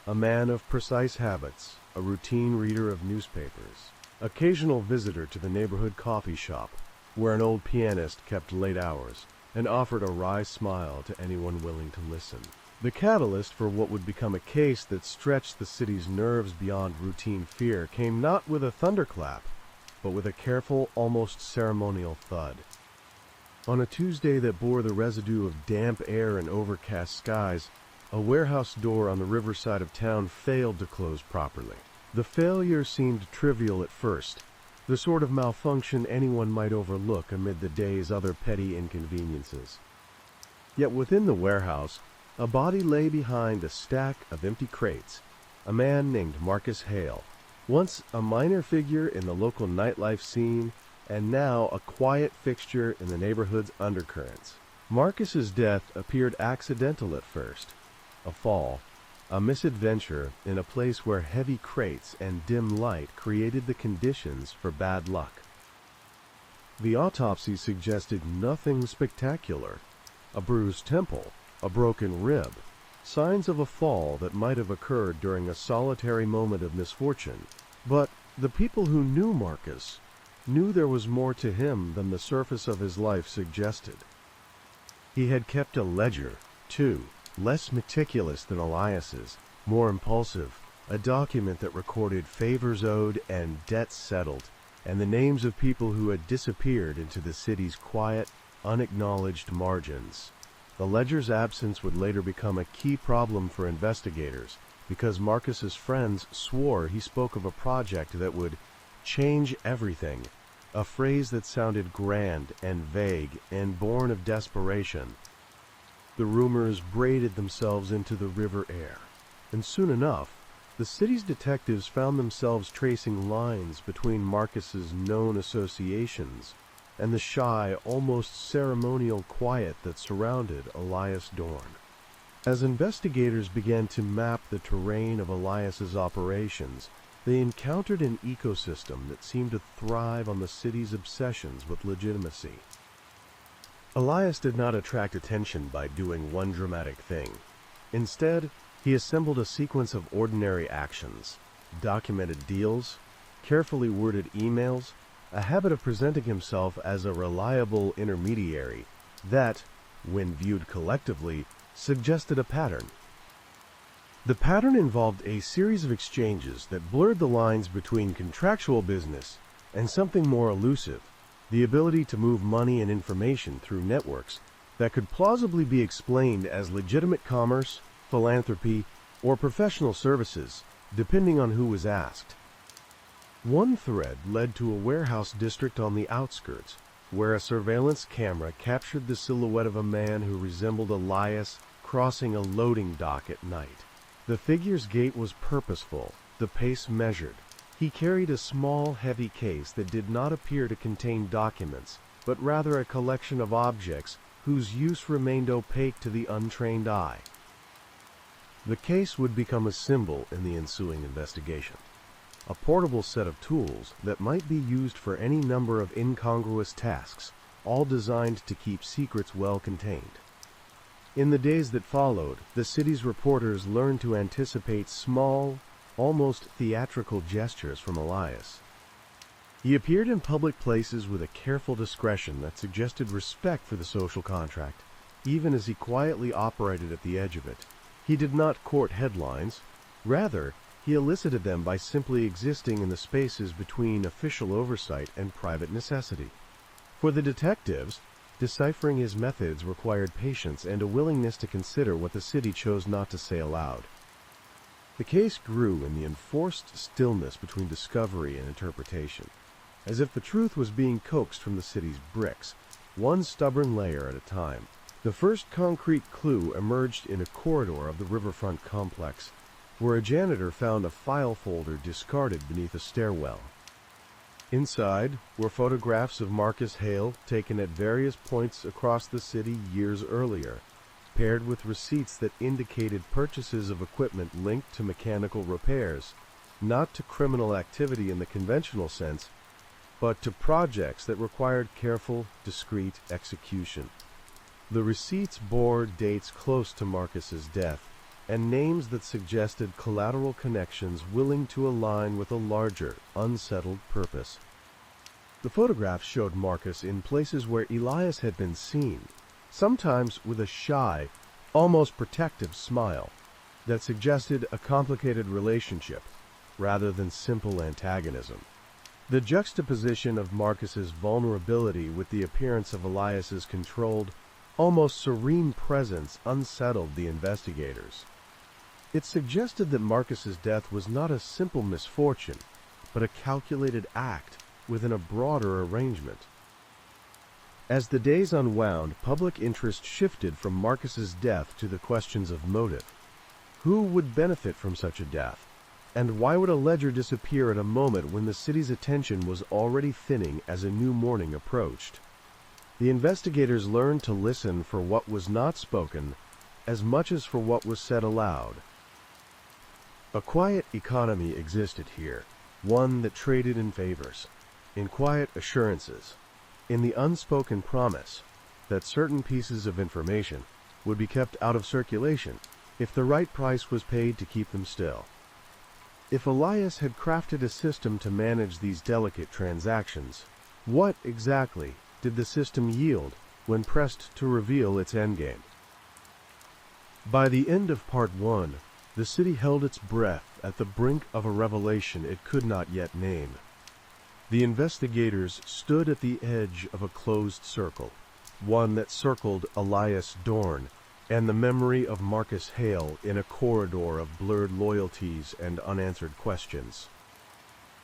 a man of precise habits, a routine reader of newspapers, occasional visitor to the neighborhood coffee shop, where an old pianist kept late hours and offered a wry smile to anyone willing to listen. The catalyst for what would become a case that stretched the city's nerves beyond routine fear came not with a thunderclap, but with a careful, almost ceremonial thud. On a Tuesday that bore the residue of damp air and overcast skies, a warehouse door on the riverside of town failed to close properly. The failure seemed trivial at first, the sort of malfunction anyone might overlook amid the day's other petty inconveniences. Yet within the warehouse, a body lay behind a stack of empty crates, a man named Marcus Hale, once a minor figure in the local nightlife scene and now a quiet fixture in the neighborhood's undercurrents. Marcus's death appeared accidental at first, a fall, a misadventure in a place where heavy crates and dim light created the conditions for bad luck. The autopsy suggested nothing spectacular: a bruised temple, a broken rib, signs of a fall that might have occurred during a solitary moment of misfortune. But the people who knew Marcus knew there was more to him than the surface of his life suggested. He had kept a ledger, too, less meticulous than Elias's, more impulsive, a document that recorded favors owed and debts settled, and the names of people who had disappeared into the city's quiet, unacknowledged margins. The ledger's absence would later become a key problem for investigators, because Marcus's friends swore he spoke of a project that would change everything, a phrase that sounded grand and vague and born of desperation. The rumors braided themselves into the river air, and soon enough, the city's detectives found themselves tracing lines between Marcus's known associations and the shy, almost ceremonial quiet that surrounded Elias Dorn. As investigators began to map the terrain of Elias's operations, they encountered an ecosystem that seemed to thrive on the city's obsessions with legitimacy. Elias did not attract attention by doing one dramatic thing. Instead, he assembled a sequence of ordinary actions, documented deals, carefully worded emails, a habit of presenting himself as a reliable intermediary that, when viewed collectively, suggested a pattern. The pattern involved a series of exchanges that blurred the lines between contractual business and something more elusive, the ability to move money and information through networks that could plausibly be explained as legitimate commerce, philanthropy, or professional services, depending on who was asked. One thread led to a warehouse district on the outskirts, where a surveillance camera captured the silhouette of a man who resembled Elias crossing a loading dock at night. The figure's gait was purposeful, the pace measured. He carried a small, heavy case that did not appear to contain documents, but rather a collection of objects whose use remained opaque to the untrained eye. The case would become a symbol in the ensuing investigation. A portable set of tools that might be used for any number of incongruous tasks, all designed to keep secrets well contained. In the days that followed, the city's reporters learned to anticipate small, almost theatrical gestures from Elias. He appeared in public places with a careful discretion that suggested respect for the social contract, even as he quietly operated at the edge of it. He did not court headlines. Rather, he elicited them by simply existing in the spaces between official oversight and private necessity. For the detectives, deciphering his methods required patience and a willingness to consider what the city chose not to say aloud. The case grew in the enforced stillness between discovery and interpretation, as if the truth was being coaxed from the city's bricks, one stubborn layer at a time. The first concrete clue emerged in a corridor of the riverfront complex, where a janitor found a file folder discarded beneath a stairwell. Inside were photographs of Marcus Hale taken at various points across the city years earlier, paired with receipts that indicated purchases of equipment linked to mechanical repairs, not to criminal activity in the conventional sense, but to projects that required careful, discreet execution. The receipts bore dates close to Marcus's death, and names that suggested collateral connections willing to align with a larger, unsettled purpose. The photographs showed Marcus in places where Elias had been seen, sometimes with a shy, almost protective smile that suggested a complicated relationship rather than simple antagonism. The juxtaposition of Marcus's vulnerability with the appearance of Elias's controlled, almost serene presence unsettled the investigators. It suggested that Marcus's death was not a simple misfortune, but a calculated act within a broader arrangement. As the days unwound, public interest shifted from Marcus's death to the questions of motive. Who would benefit from such a death? And why would a ledger disappear at a moment when the city's attention was already thinning as a new morning approached? The investigators learned to listen for what was not spoken as much as for what was said aloud. A quiet economy existed here, one that traded in favors, in quiet assurances, in the unspoken promise that certain pieces of information would be kept out of circulation if the right price was paid to keep them still. If Elias had crafted a system to manage these delicate transactions, what exactly did the system yield when pressed to reveal its endgame? By the end of Part 1, the city held its breath at the brink of a revelation it could not yet name. The investigators stood at the edge of a closed circle, one that circled Elias Dorn and the memory of Marcus Hale in a corridor of blurred loyalties and unanswered questions.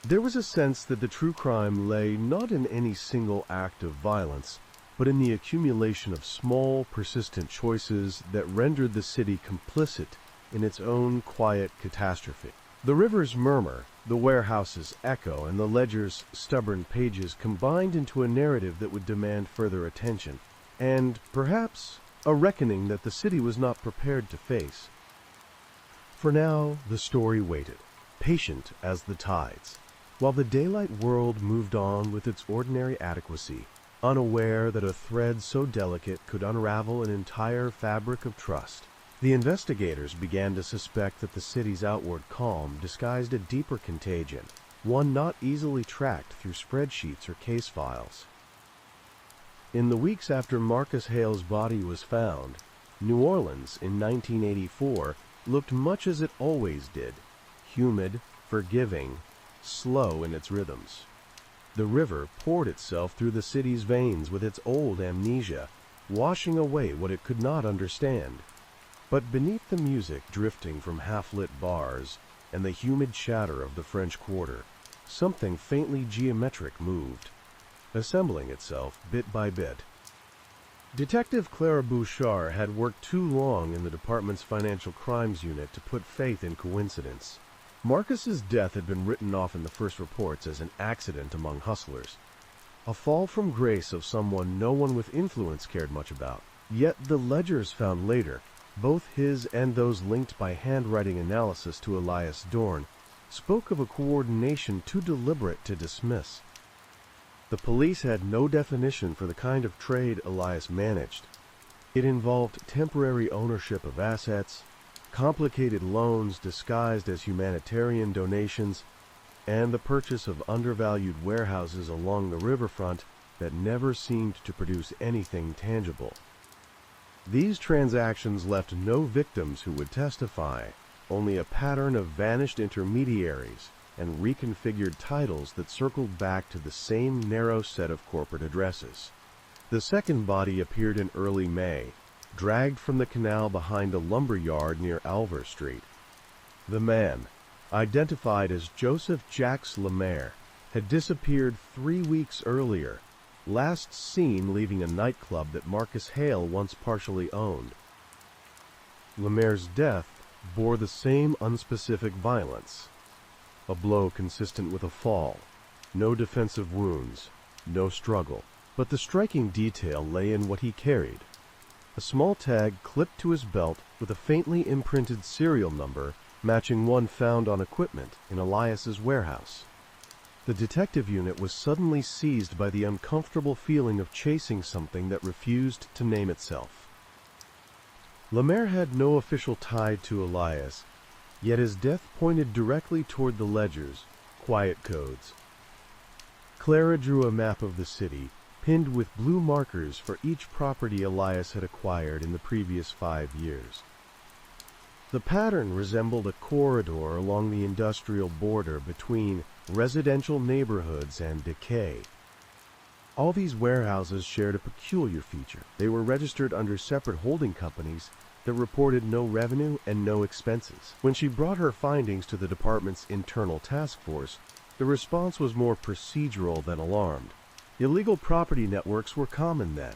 There was a sense that the true crime lay not in any single act of violence, but in the accumulation of small, persistent choices that rendered the city complicit in its own quiet catastrophe. The river's murmur, the warehouse's echo, and the ledger's stubborn pages combined into a narrative that would demand further attention, and, perhaps, a reckoning that the city was not prepared to face. For now, the story waited, patient as the tides, while the daylight world moved on with its ordinary adequacy, unaware that a thread so delicate could unravel an entire fabric of trust. The investigators began to suspect that the city's outward calm disguised a deeper contagion, one not easily tracked through spreadsheets or case files. In the weeks after Marcus Hale's body was found, New Orleans in 1984 looked much as it always did, humid, forgiving, slow in its rhythms. The river poured itself through the city's veins with its old amnesia, washing away what it could not understand. But beneath the music drifting from half-lit bars and the humid chatter of the French Quarter, something faintly geometric moved, assembling itself bit by bit. Detective Clara Bouchard had worked too long in the department's financial crimes unit to put faith in coincidence. Marcus's death had been written off in the first reports as an accident among hustlers, a fall from grace of someone no one with influence cared much about. Yet the ledgers found later, both his and those linked by handwriting analysis to Elias Dorn, spoke of a coordination too deliberate to dismiss. The police had no definition for the kind of trade Elias managed. It involved temporary ownership of assets, complicated loans disguised as humanitarian donations, and the purchase of undervalued warehouses along the riverfront that never seemed to produce anything tangible. These transactions left no victims who would testify, only a pattern of vanished intermediaries and reconfigured titles that circled back to the same narrow set of corporate addresses. The second body appeared in early May, dragged from the canal behind a lumber yard near Alver Street. The man, identified as Joseph Jacques Lemaire, had disappeared 3 weeks earlier, last seen leaving a nightclub that Marcus Hale once partially owned. Lemaire's death bore the same unspecific violence. A blow consistent with a fall, no defensive wounds, no struggle. But the striking detail lay in what he carried. A small tag clipped to his belt with a faintly imprinted serial number matching one found on equipment in Elias's warehouse. The detective unit was suddenly seized by the uncomfortable feeling of chasing something that refused to name itself. Lemaire had no official tie to Elias, yet his death pointed directly toward the ledgers, quiet codes. Clara drew a map of the city, pinned with blue markers for each property Elias had acquired in the previous 5 years. The pattern resembled a corridor along the industrial border between residential neighborhoods and decay. All these warehouses shared a peculiar feature. They were registered under separate holding companies that reported no revenue and no expenses. When she brought her findings to the department's internal task force, the response was more procedural than alarmed. Illegal property networks were common then,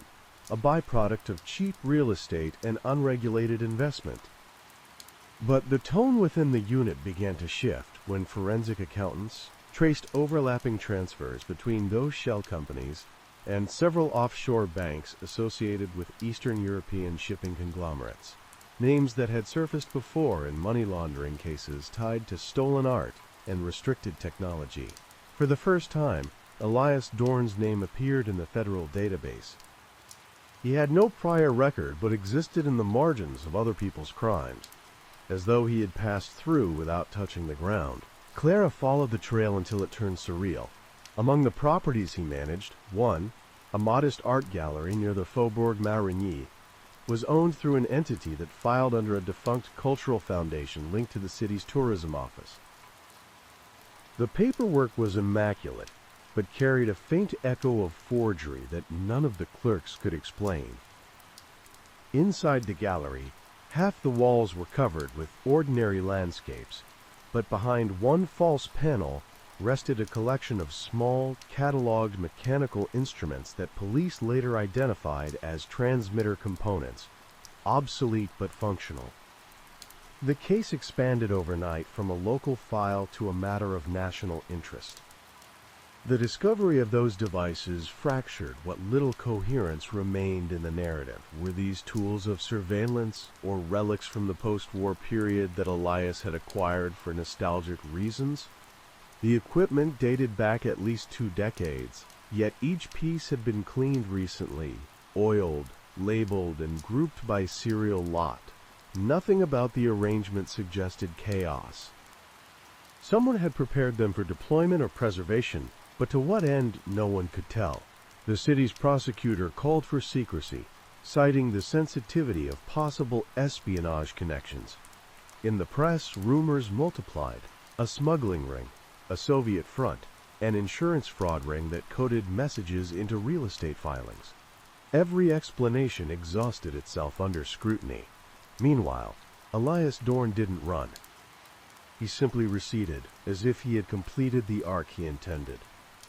a byproduct of cheap real estate and unregulated investment. But the tone within the unit began to shift when forensic accountants traced overlapping transfers between those shell companies and several offshore banks associated with Eastern European shipping conglomerates, names that had surfaced before in money laundering cases tied to stolen art and restricted technology. For the first time, Elias Dorn's name appeared in the federal database. He had no prior record but existed in the margins of other people's crimes, as though he had passed through without touching the ground. Clara followed the trail until it turned surreal. Among the properties he managed, one, a modest art gallery near the Faubourg Marigny, was owned through an entity that filed under a defunct cultural foundation linked to the city's tourism office. The paperwork was immaculate, but carried a faint echo of forgery that none of the clerks could explain. Inside the gallery, half the walls were covered with ordinary landscapes, but behind one false panel rested a collection of small, catalogued mechanical instruments that police later identified as transmitter components, obsolete but functional. The case expanded overnight from a local file to a matter of national interest. The discovery of those devices fractured what little coherence remained in the narrative. Were these tools of surveillance or relics from the post-war period that Elias had acquired for nostalgic reasons? The equipment dated back at least 2 decades, yet each piece had been cleaned recently, oiled, labeled, and grouped by serial lot. Nothing about the arrangement suggested chaos. Someone had prepared them for deployment or preservation, but to what end no one could tell. The city's prosecutor called for secrecy, citing the sensitivity of possible espionage connections. In the press, rumors multiplied: a smuggling ring, a Soviet front, an insurance fraud ring that coded messages into real estate filings. Every explanation exhausted itself under scrutiny. Meanwhile, Elias Dorn didn't run. He simply receded, as if he had completed the arc he intended.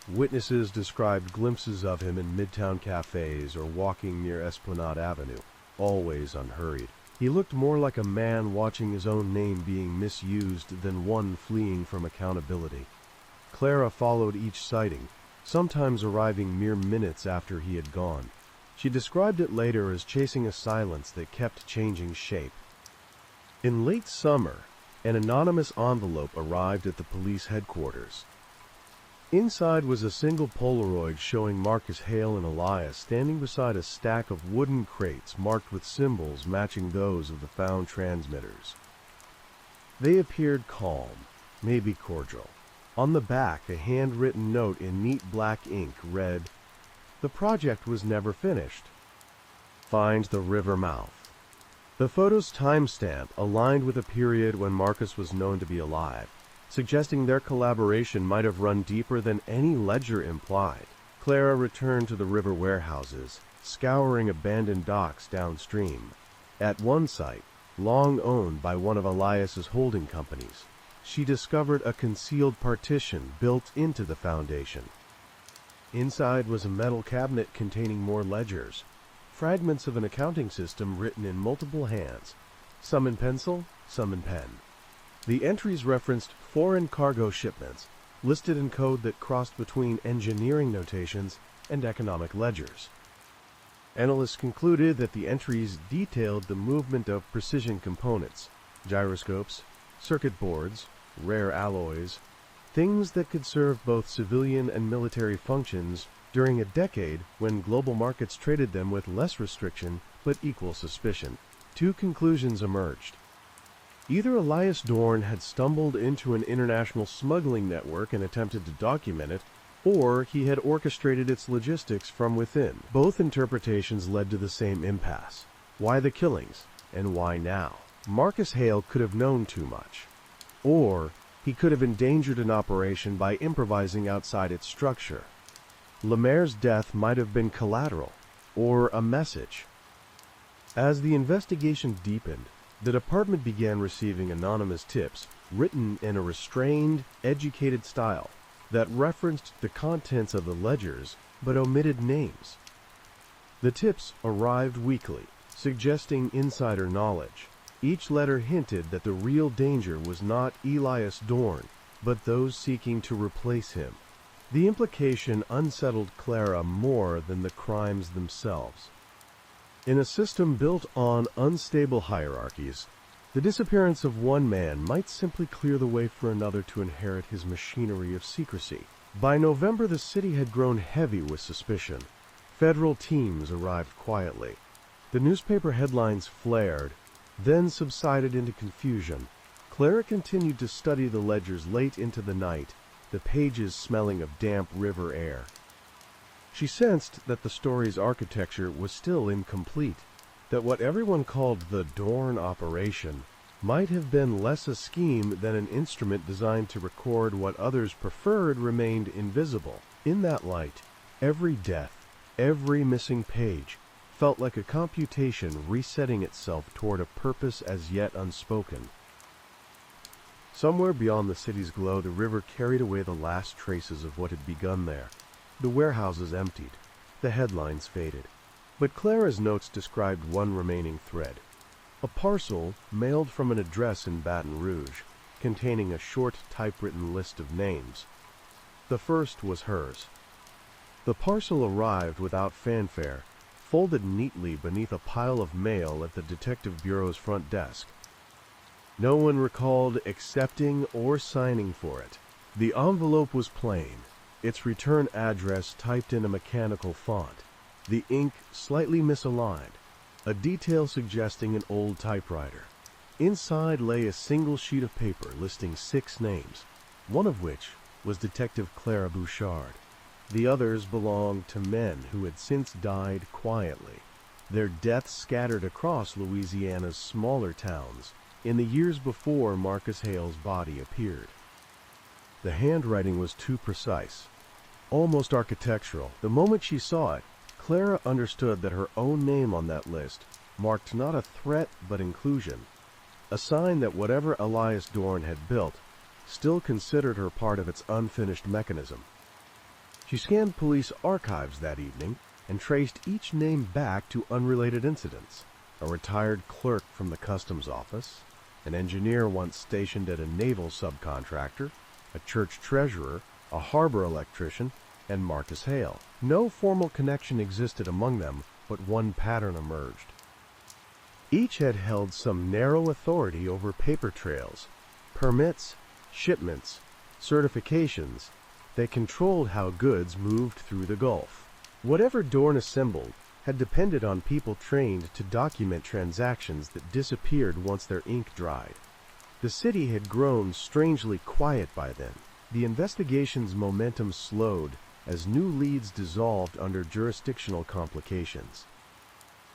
Witnesses described glimpses of him in midtown cafes or walking near Esplanade Avenue, always unhurried. He looked more like a man watching his own name being misused than one fleeing from accountability. Clara followed each sighting, sometimes arriving mere minutes after he had gone. She described it later as chasing a silence that kept changing shape. In late summer, an anonymous envelope arrived at the police headquarters. Inside was a single Polaroid showing Marcus Hale and Elias standing beside a stack of wooden crates marked with symbols matching those of the found transmitters. They appeared calm, maybe cordial. On the back, a handwritten note in neat black ink read, "The project was never finished. Find the river mouth." The photo's timestamp aligned with a period when Marcus was known to be alive, suggesting their collaboration might have run deeper than any ledger implied. Clara returned to the river warehouses, scouring abandoned docks downstream. At one site, long owned by one of Elias's holding companies, she discovered a concealed partition built into the foundation. Inside was a metal cabinet containing more ledgers, fragments of an accounting system written in multiple hands, some in pencil, some in pen. The entries referenced foreign cargo shipments, listed in code that crossed between engineering notations and economic ledgers. Analysts concluded that the entries detailed the movement of precision components, gyroscopes, circuit boards, rare alloys, things that could serve both civilian and military functions during a decade when global markets traded them with less restriction but equal suspicion. Two conclusions emerged. Either Elias Dorn had stumbled into an international smuggling network and attempted to document it, or he had orchestrated its logistics from within. Both interpretations led to the same impasse. Why the killings, and why now? Marcus Hale could have known too much. Or he could have endangered an operation by improvising outside its structure. Lemaire's death might have been collateral, or a message. As the investigation deepened, the department began receiving anonymous tips written in a restrained, educated style that referenced the contents of the ledgers but omitted names. The tips arrived weekly, suggesting insider knowledge. Each letter hinted that the real danger was not Elias Dorn, but those seeking to replace him. The implication unsettled Clara more than the crimes themselves. In a system built on unstable hierarchies, the disappearance of one man might simply clear the way for another to inherit his machinery of secrecy. By November, the city had grown heavy with suspicion. Federal teams arrived quietly. The newspaper headlines flared, then subsided into confusion. Clara continued to study the ledgers late into the night, the pages smelling of damp river air. She sensed that the story's architecture was still incomplete, that what everyone called the Dorn operation might have been less a scheme than an instrument designed to record what others preferred remained invisible. In that light, every death, every missing page, felt like a computation resetting itself toward a purpose as yet unspoken. Somewhere beyond the city's glow, the river carried away the last traces of what had begun there. The warehouses emptied, the headlines faded, but Clara's notes described one remaining thread. A parcel mailed from an address in Baton Rouge, containing a short typewritten list of names. The first was hers. The parcel arrived without fanfare, folded neatly beneath a pile of mail at the Detective Bureau's front desk. No one recalled accepting or signing for it. The envelope was plain, its return address typed in a mechanical font, the ink slightly misaligned, a detail suggesting an old typewriter. Inside lay a single sheet of paper listing 6 names, one of which was Detective Clara Bouchard. The others belonged to men who had since died quietly, their deaths scattered across Louisiana's smaller towns in the years before Marcus Hale's body appeared. The handwriting was too precise, almost architectural. The moment she saw it, Clara understood that her own name on that list marked not a threat but inclusion, a sign that whatever Elias Dorn had built still considered her part of its unfinished mechanism. She scanned police archives that evening and traced each name back to unrelated incidents. a retired clerk from the customs office, an engineer once stationed at a naval subcontractor, a church treasurer, a harbor electrician, and Marcus Hale. No formal connection existed among them, but one pattern emerged. Each had held some narrow authority over paper trails, permits, shipments, certifications. They controlled how goods moved through the Gulf. Whatever Dorn assembled had depended on people trained to document transactions that disappeared once their ink dried. The city had grown strangely quiet by then. The investigation's momentum slowed as new leads dissolved under jurisdictional complications.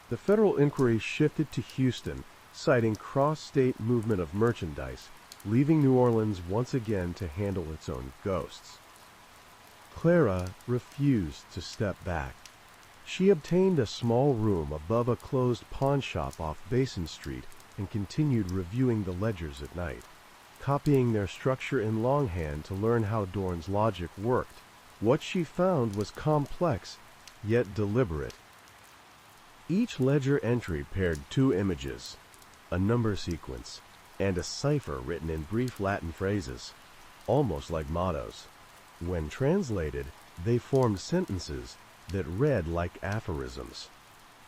The federal inquiry shifted to Houston, citing cross-state movement of merchandise, leaving New Orleans once again to handle its own ghosts. Clara refused to step back. She obtained a small room above a closed pawn shop off Basin Street and continued reviewing the ledgers at night, copying their structure in longhand to learn how Dorn's logic worked. What she found was complex, yet deliberate. Each ledger entry paired two images, a number sequence, and a cipher written in brief Latin phrases, almost like mottos. When translated, they formed sentences that read like aphorisms.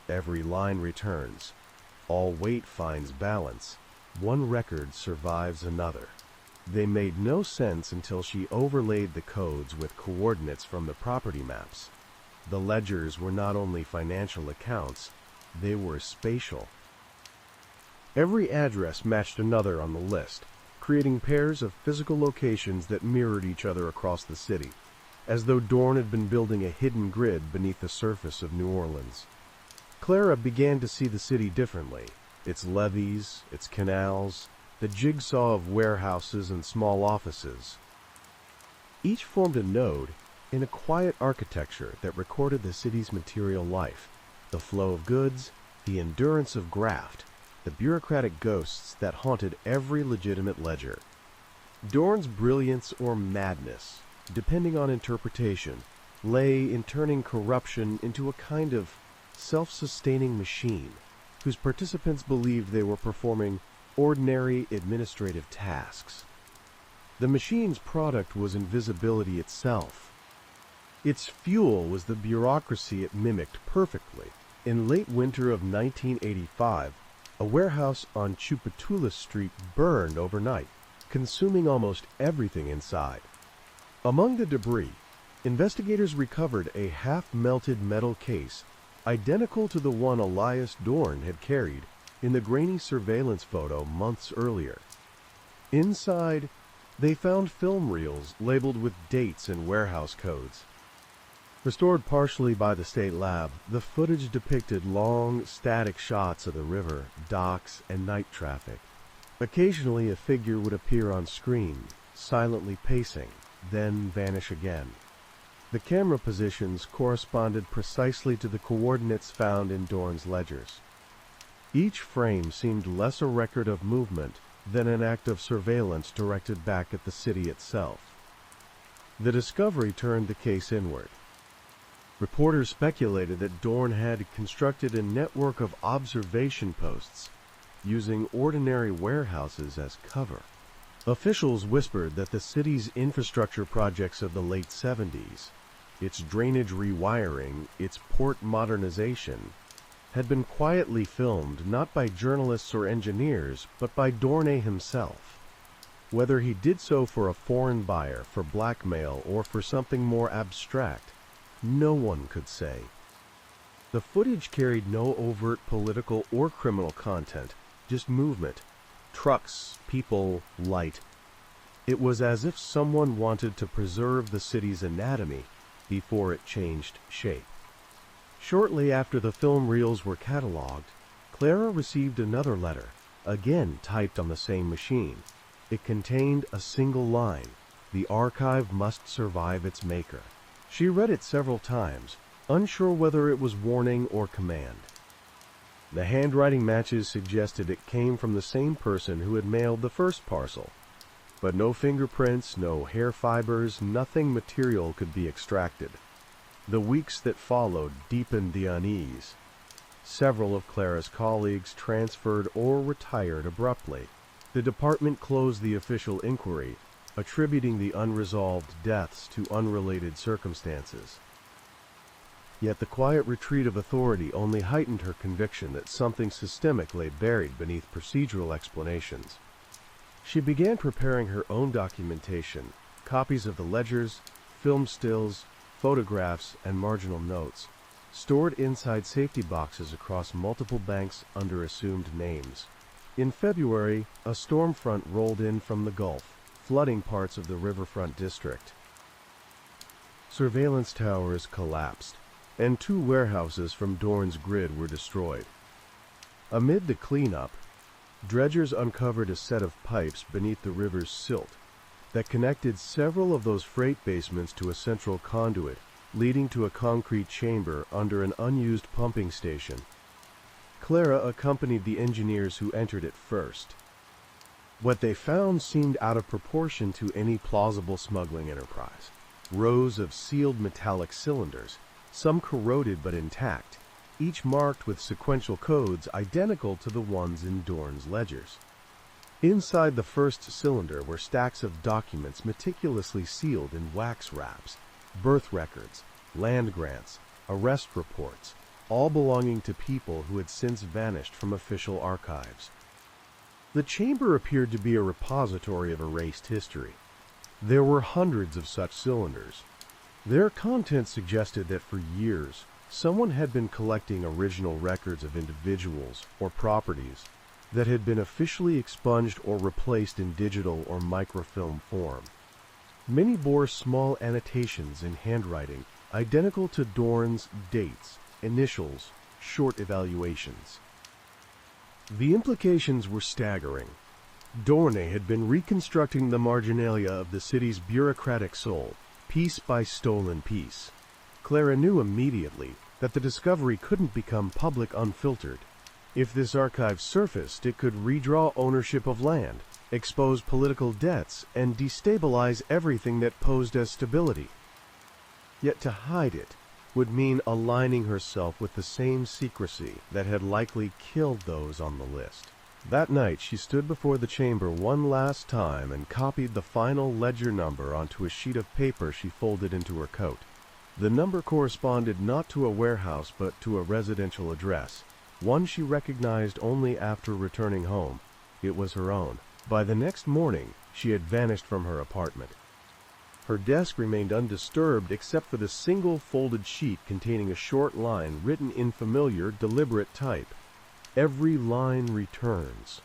Every line returns. All weight finds balance. One record survives another. They made no sense until she overlaid the codes with coordinates from the property maps. The ledgers were not only financial accounts, they were spatial. Every address matched another on the list, creating pairs of physical locations that mirrored each other across the city, as though Dorn had been building a hidden grid beneath the surface of New Orleans. Clara began to see the city differently, its levees, its canals, the jigsaw of warehouses and small offices. Each formed a node in a quiet architecture that recorded the city's material life, the flow of goods, the endurance of graft, the bureaucratic ghosts that haunted every legitimate ledger. Dorn's brilliance or madness, depending on interpretation, lay in turning corruption into a kind of self-sustaining machine whose participants believed they were performing ordinary administrative tasks. The machine's product was invisibility itself. Its fuel was the bureaucracy it mimicked perfectly. In late winter of 1985, a warehouse on Tchoupitoulas Street burned overnight, consuming almost everything inside. Among the debris, investigators recovered a half-melted metal case identical to the one Elias Dorn had carried in the grainy surveillance photo months earlier. Inside, they found film reels labeled with dates and warehouse codes. Restored partially by the state lab, the footage depicted long, static shots of the river, docks, and night traffic. Occasionally, a figure would appear on screen, silently pacing, then vanish again. The camera positions corresponded precisely to the coordinates found in Dorn's ledgers. Each frame seemed less a record of movement than an act of surveillance directed back at the city itself. The discovery turned the case inward. Reporters speculated that Dorn had constructed a network of observation posts, using ordinary warehouses as cover. Officials whispered that the city's infrastructure projects of the late 70s, its drainage rewiring, its port modernization, had been quietly filmed not by journalists or engineers, but by Dorné himself. Whether he did so for a foreign buyer, for blackmail, or for something more abstract, no one could say. The footage carried no overt political or criminal content, just movement, trucks, people, light. It was as if someone wanted to preserve the city's anatomy before it changed shape. Shortly after the film reels were cataloged, Clara received another letter, again typed on the same machine. It contained a single line: "The archive must survive its maker." She read it several times, unsure whether it was warning or command. The handwriting matches suggested it came from the same person who had mailed the first parcel, but no fingerprints, no hair fibers, nothing material could be extracted. The weeks that followed deepened the unease. Several of Clara's colleagues transferred or retired abruptly. The department closed the official inquiry, attributing the unresolved deaths to unrelated circumstances. Yet the quiet retreat of authority only heightened her conviction that something systemic lay buried beneath procedural explanations. She began preparing her own documentation, copies of the ledgers, film stills, photographs, and marginal notes, stored inside safety boxes across multiple banks under assumed names. In February, a storm front rolled in from the Gulf, flooding parts of the riverfront district. Surveillance towers collapsed, and 2 warehouses from Dorn's grid were destroyed. Amid the cleanup, dredgers uncovered a set of pipes beneath the river's silt that connected several of those freight basements to a central conduit, leading to a concrete chamber under an unused pumping station. Clara accompanied the engineers who entered it first. What they found seemed out of proportion to any plausible smuggling enterprise. Rows of sealed metallic cylinders, some corroded but intact, each marked with sequential codes identical to the ones in Dorn's ledgers. Inside the first cylinder were stacks of documents meticulously sealed in wax wraps, birth records, land grants, arrest reports, all belonging to people who had since vanished from official archives. The chamber appeared to be a repository of erased history. There were hundreds of such cylinders. Their contents suggested that for years, someone had been collecting original records of individuals or properties that had been officially expunged or replaced in digital or microfilm form. Many bore small annotations in handwriting identical to Dorn's dates, initials, short evaluations. The implications were staggering. Dorne had been reconstructing the marginalia of the city's bureaucratic soul, piece by stolen piece. Clara knew immediately that the discovery couldn't become public unfiltered. If this archive surfaced, it could redraw ownership of land, expose political debts, and destabilize everything that posed as stability. Yet to hide it would mean aligning herself with the same secrecy that had likely killed those on the list. That night, she stood before the chamber one last time and copied the final ledger number onto a sheet of paper she folded into her coat. The number corresponded not to a warehouse but to a residential address, one she recognized only after returning home. It was her own. By the next morning, she had vanished from her apartment. Her desk remained undisturbed except for the single folded sheet containing a short line written in familiar, deliberate type. Every line returns.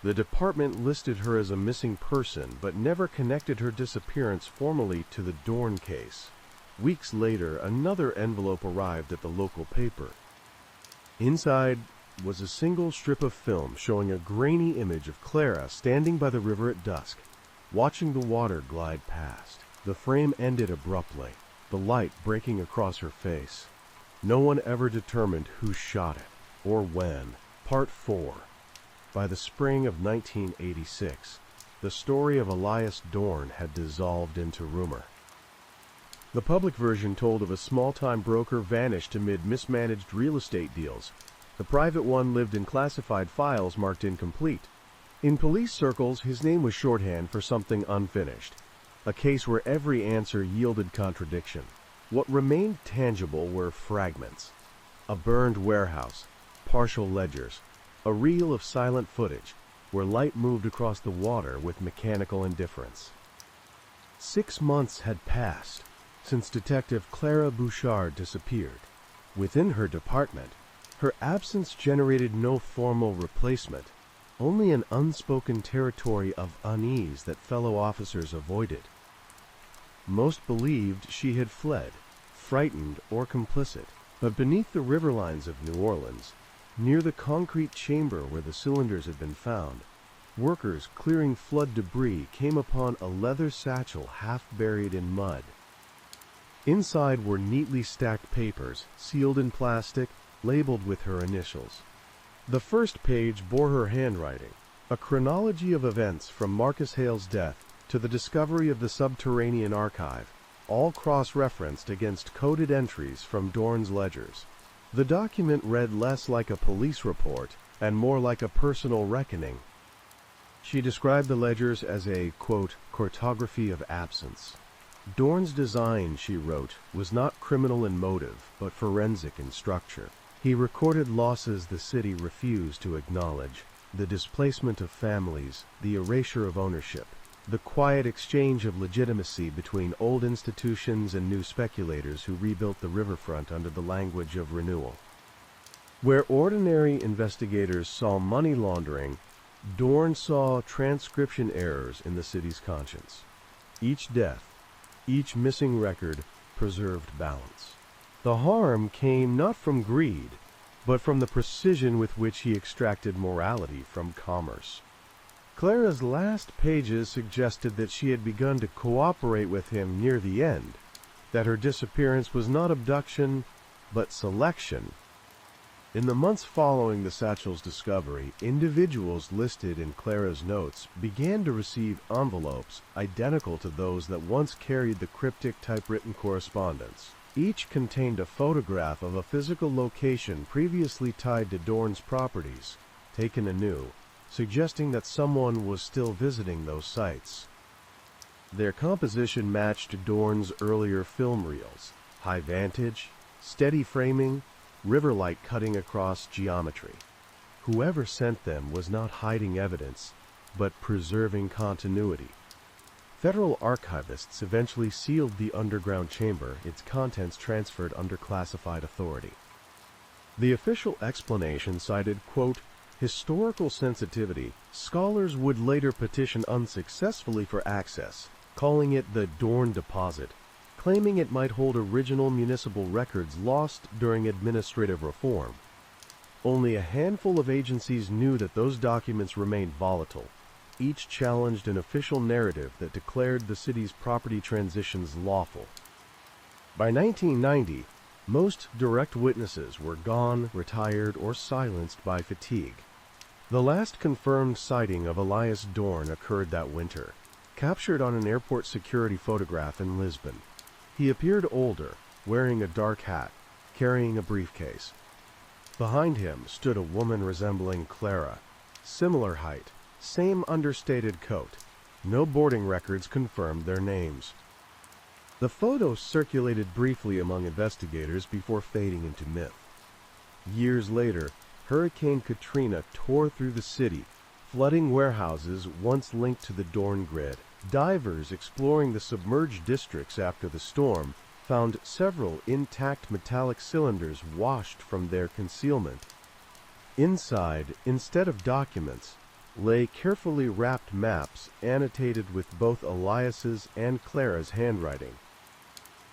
The department listed her as a missing person, but never connected her disappearance formally to the Dorn case. Weeks later, another envelope arrived at the local paper. Inside was a single strip of film showing a grainy image of Clara standing by the river at dusk, watching the water glide past. The frame ended abruptly, the light breaking across her face. No one ever determined who shot it, or when. Part 4. By the spring of 1986, the story of Elias Dorn had dissolved into rumor. The public version told of a small-time broker vanished amid mismanaged real estate deals. The private one lived in classified files marked incomplete. In police circles, his name was shorthand for something unfinished, a case where every answer yielded contradiction. What remained tangible were fragments: a burned warehouse, partial ledgers, a reel of silent footage where light moved across the water with mechanical indifference. 6 months had passed since Detective Clara Bouchard disappeared. Within her department, her absence generated no formal replacement, only an unspoken territory of unease that fellow officers avoided. Most believed she had fled, frightened or complicit, but beneath the riverlines of New Orleans, near the concrete chamber where the cylinders had been found, workers clearing flood debris came upon a leather satchel half buried in mud. Inside were neatly stacked papers, sealed in plastic, labeled with her initials. The first page bore her handwriting, a chronology of events from Marcus Hale's death to the discovery of the subterranean archive, all cross-referenced against coded entries from Dorn's ledgers. The document read less like a police report and more like a personal reckoning. She described the ledgers as a, quote, cartography of absence. Dorn's design, she wrote, was not criminal in motive, but forensic in structure. He recorded losses the city refused to acknowledge, the displacement of families, the erasure of ownership, the quiet exchange of legitimacy between old institutions and new speculators who rebuilt the riverfront under the language of renewal. Where ordinary investigators saw money laundering, Dorn saw transcription errors in the city's conscience. Each death, each missing record, preserved balance. The harm came not from greed, but from the precision with which he extracted morality from commerce. Clara's last pages suggested that she had begun to cooperate with him near the end, that her disappearance was not abduction, but selection. In the months following the satchel's discovery, individuals listed in Clara's notes began to receive envelopes identical to those that once carried the cryptic typewritten correspondence. Each contained a photograph of a physical location previously tied to Dorn's properties, taken anew, suggesting that someone was still visiting those sites. Their composition matched Dorn's earlier film reels: high vantage, steady framing, river light cutting across geometry. Whoever sent them was not hiding evidence, but preserving continuity. Federal archivists eventually sealed the underground chamber, its contents transferred under classified authority. The official explanation cited, quote, historical sensitivity. Scholars would later petition unsuccessfully for access, calling it the Dorn Deposit, claiming it might hold original municipal records lost during administrative reform. Only a handful of agencies knew that those documents remained volatile. Each challenged an official narrative that declared the city's property transitions lawful. By 1990, most direct witnesses were gone, retired, or silenced by fatigue. The last confirmed sighting of Elias Dorn occurred that winter, captured on an airport security photograph in Lisbon. He appeared older, wearing a dark hat, carrying a briefcase. Behind him stood a woman resembling Clara, similar height, same understated coat. No boarding records confirmed their names. The photo circulated briefly among investigators before fading into myth. Years later, Hurricane Katrina tore through the city, flooding warehouses once linked to the Dorn grid. Divers exploring the submerged districts after the storm found several intact metallic cylinders washed from their concealment. Inside, instead of documents, lay carefully wrapped maps annotated with both Elias's and Clara's handwriting.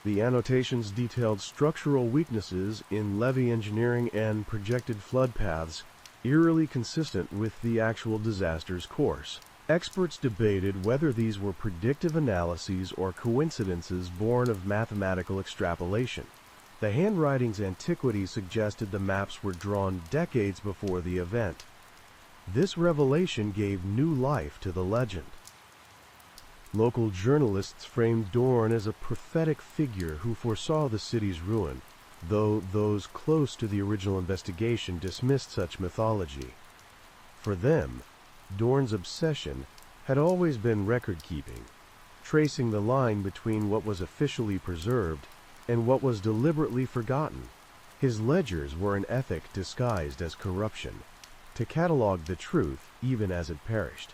The annotations detailed structural weaknesses in levee engineering and projected flood paths, eerily consistent with the actual disaster's course. Experts debated whether these were predictive analyses or coincidences born of mathematical extrapolation. The handwriting's antiquity suggested the maps were drawn decades before the event. This revelation gave new life to the legend. Local journalists framed Dorn as a prophetic figure who foresaw the city's ruin, though those close to the original investigation dismissed such mythology. For them, Dorn's obsession had always been record-keeping, tracing the line between what was officially preserved and what was deliberately forgotten. His ledgers were an ethic disguised as corruption, to catalog the truth even as it perished.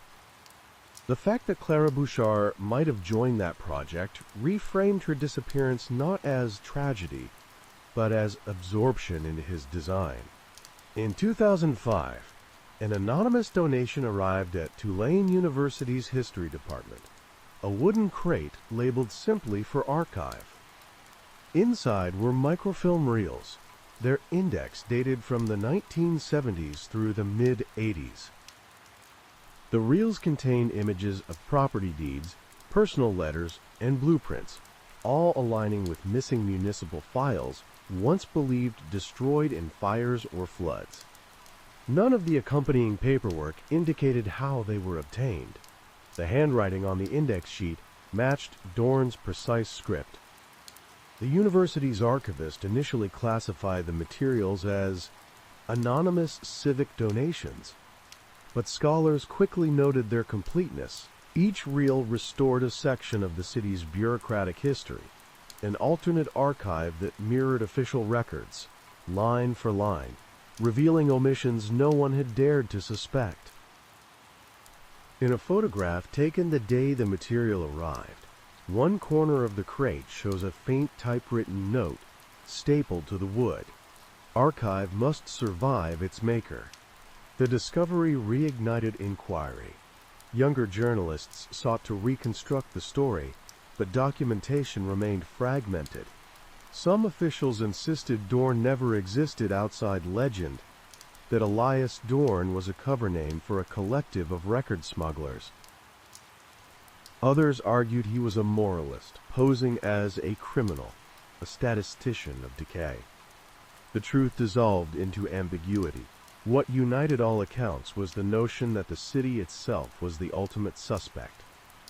The fact that Clara Bouchard might have joined that project reframed her disappearance not as tragedy, but as absorption into his design. In 2005, an anonymous donation arrived at Tulane University's History Department, a wooden crate labeled simply for archive. Inside were microfilm reels, their index dated from the 1970s through the mid-80s. The reels contained images of property deeds, personal letters, and blueprints, all aligning with missing municipal files once believed destroyed in fires or floods. None of the accompanying paperwork indicated how they were obtained. The handwriting on the index sheet matched Dorn's precise script. The university's archivist initially classified the materials as anonymous civic donations, but scholars quickly noted their completeness. Each reel restored a section of the city's bureaucratic history, an alternate archive that mirrored official records, line for line, revealing omissions no one had dared to suspect. In a photograph taken the day the material arrived, one corner of the crate shows a faint typewritten note stapled to the wood. "Archive must survive its maker." The discovery reignited inquiry. Younger journalists sought to reconstruct the story, but documentation remained fragmented. Some officials insisted Dorn never existed outside legend, that Elias Dorn was a cover name for a collective of record smugglers. Others argued he was a moralist, posing as a criminal, a statistician of decay. The truth dissolved into ambiguity. What united all accounts was the notion that the city itself was the ultimate suspect,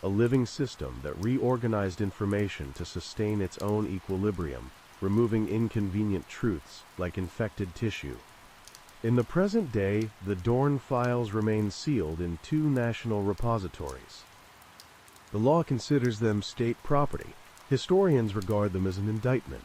a living system that reorganized information to sustain its own equilibrium, removing inconvenient truths like infected tissue. In the present day, the Dorn files remain sealed in 2 national repositories. The law considers them state property. Historians regard them as an indictment.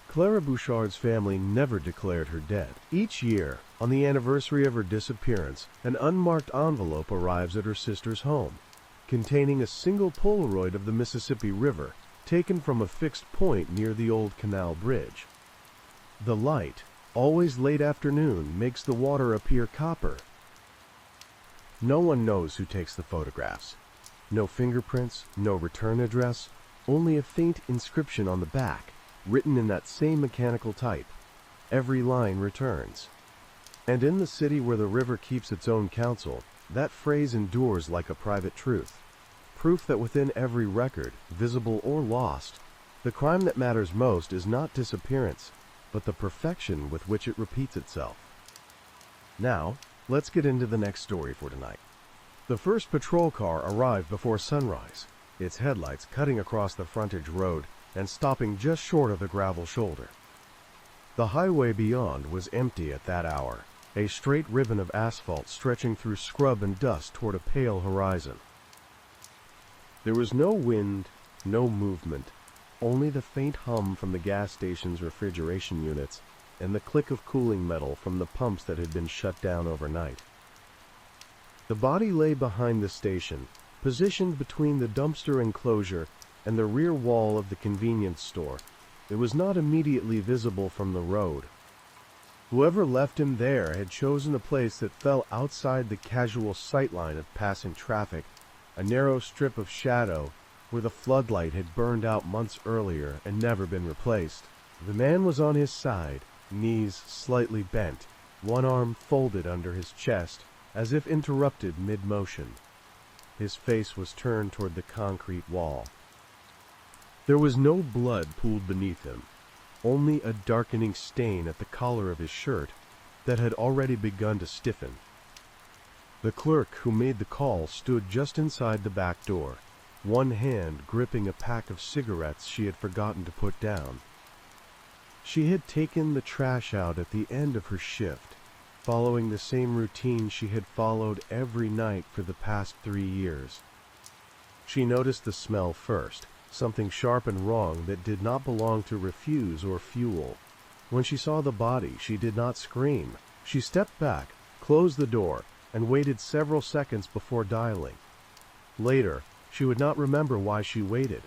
Clara Bouchard's family never declared her dead. Each year, on the anniversary of her disappearance, an unmarked envelope arrives at her sister's home, containing a single Polaroid of the Mississippi River, taken from a fixed point near the old canal bridge. The light, always late afternoon, makes the water appear copper. No one knows who takes the photographs. No fingerprints, no return address, only a faint inscription on the back, written in that same mechanical type. Every line returns. And in the city where the river keeps its own counsel, that phrase endures like a private truth. Proof that within every record, visible or lost, the crime that matters most is not disappearance, but the perfection with which it repeats itself. Now, let's get into the next story for tonight. The first patrol car arrived before sunrise, its headlights cutting across the frontage road and stopping just short of the gravel shoulder. The highway beyond was empty at that hour, a straight ribbon of asphalt stretching through scrub and dust toward a pale horizon. There was no wind, no movement, only the faint hum from the gas station's refrigeration units and the click of cooling metal from the pumps that had been shut down overnight. The body lay behind the station, positioned between the dumpster enclosure and the rear wall of the convenience store. It was not immediately visible from the road. Whoever left him there had chosen a place that fell outside the casual sightline of passing traffic, a narrow strip of shadow where the floodlight had burned out months earlier and never been replaced. The man was on his side, knees slightly bent, one arm folded under his chest, as if interrupted mid-motion. His face was turned toward the concrete wall. There was no blood pooled beneath him, only a darkening stain at the collar of his shirt that had already begun to stiffen. The clerk who made the call stood just inside the back door, one hand gripping a pack of cigarettes she had forgotten to put down. She had taken the trash out at the end of her shift, following the same routine she had followed every night for the past 3 years. She noticed the smell first, something sharp and wrong that did not belong to refuse or fuel. When she saw the body, she did not scream. She stepped back, closed the door, and waited several seconds before dialing. Later, she would not remember why she waited.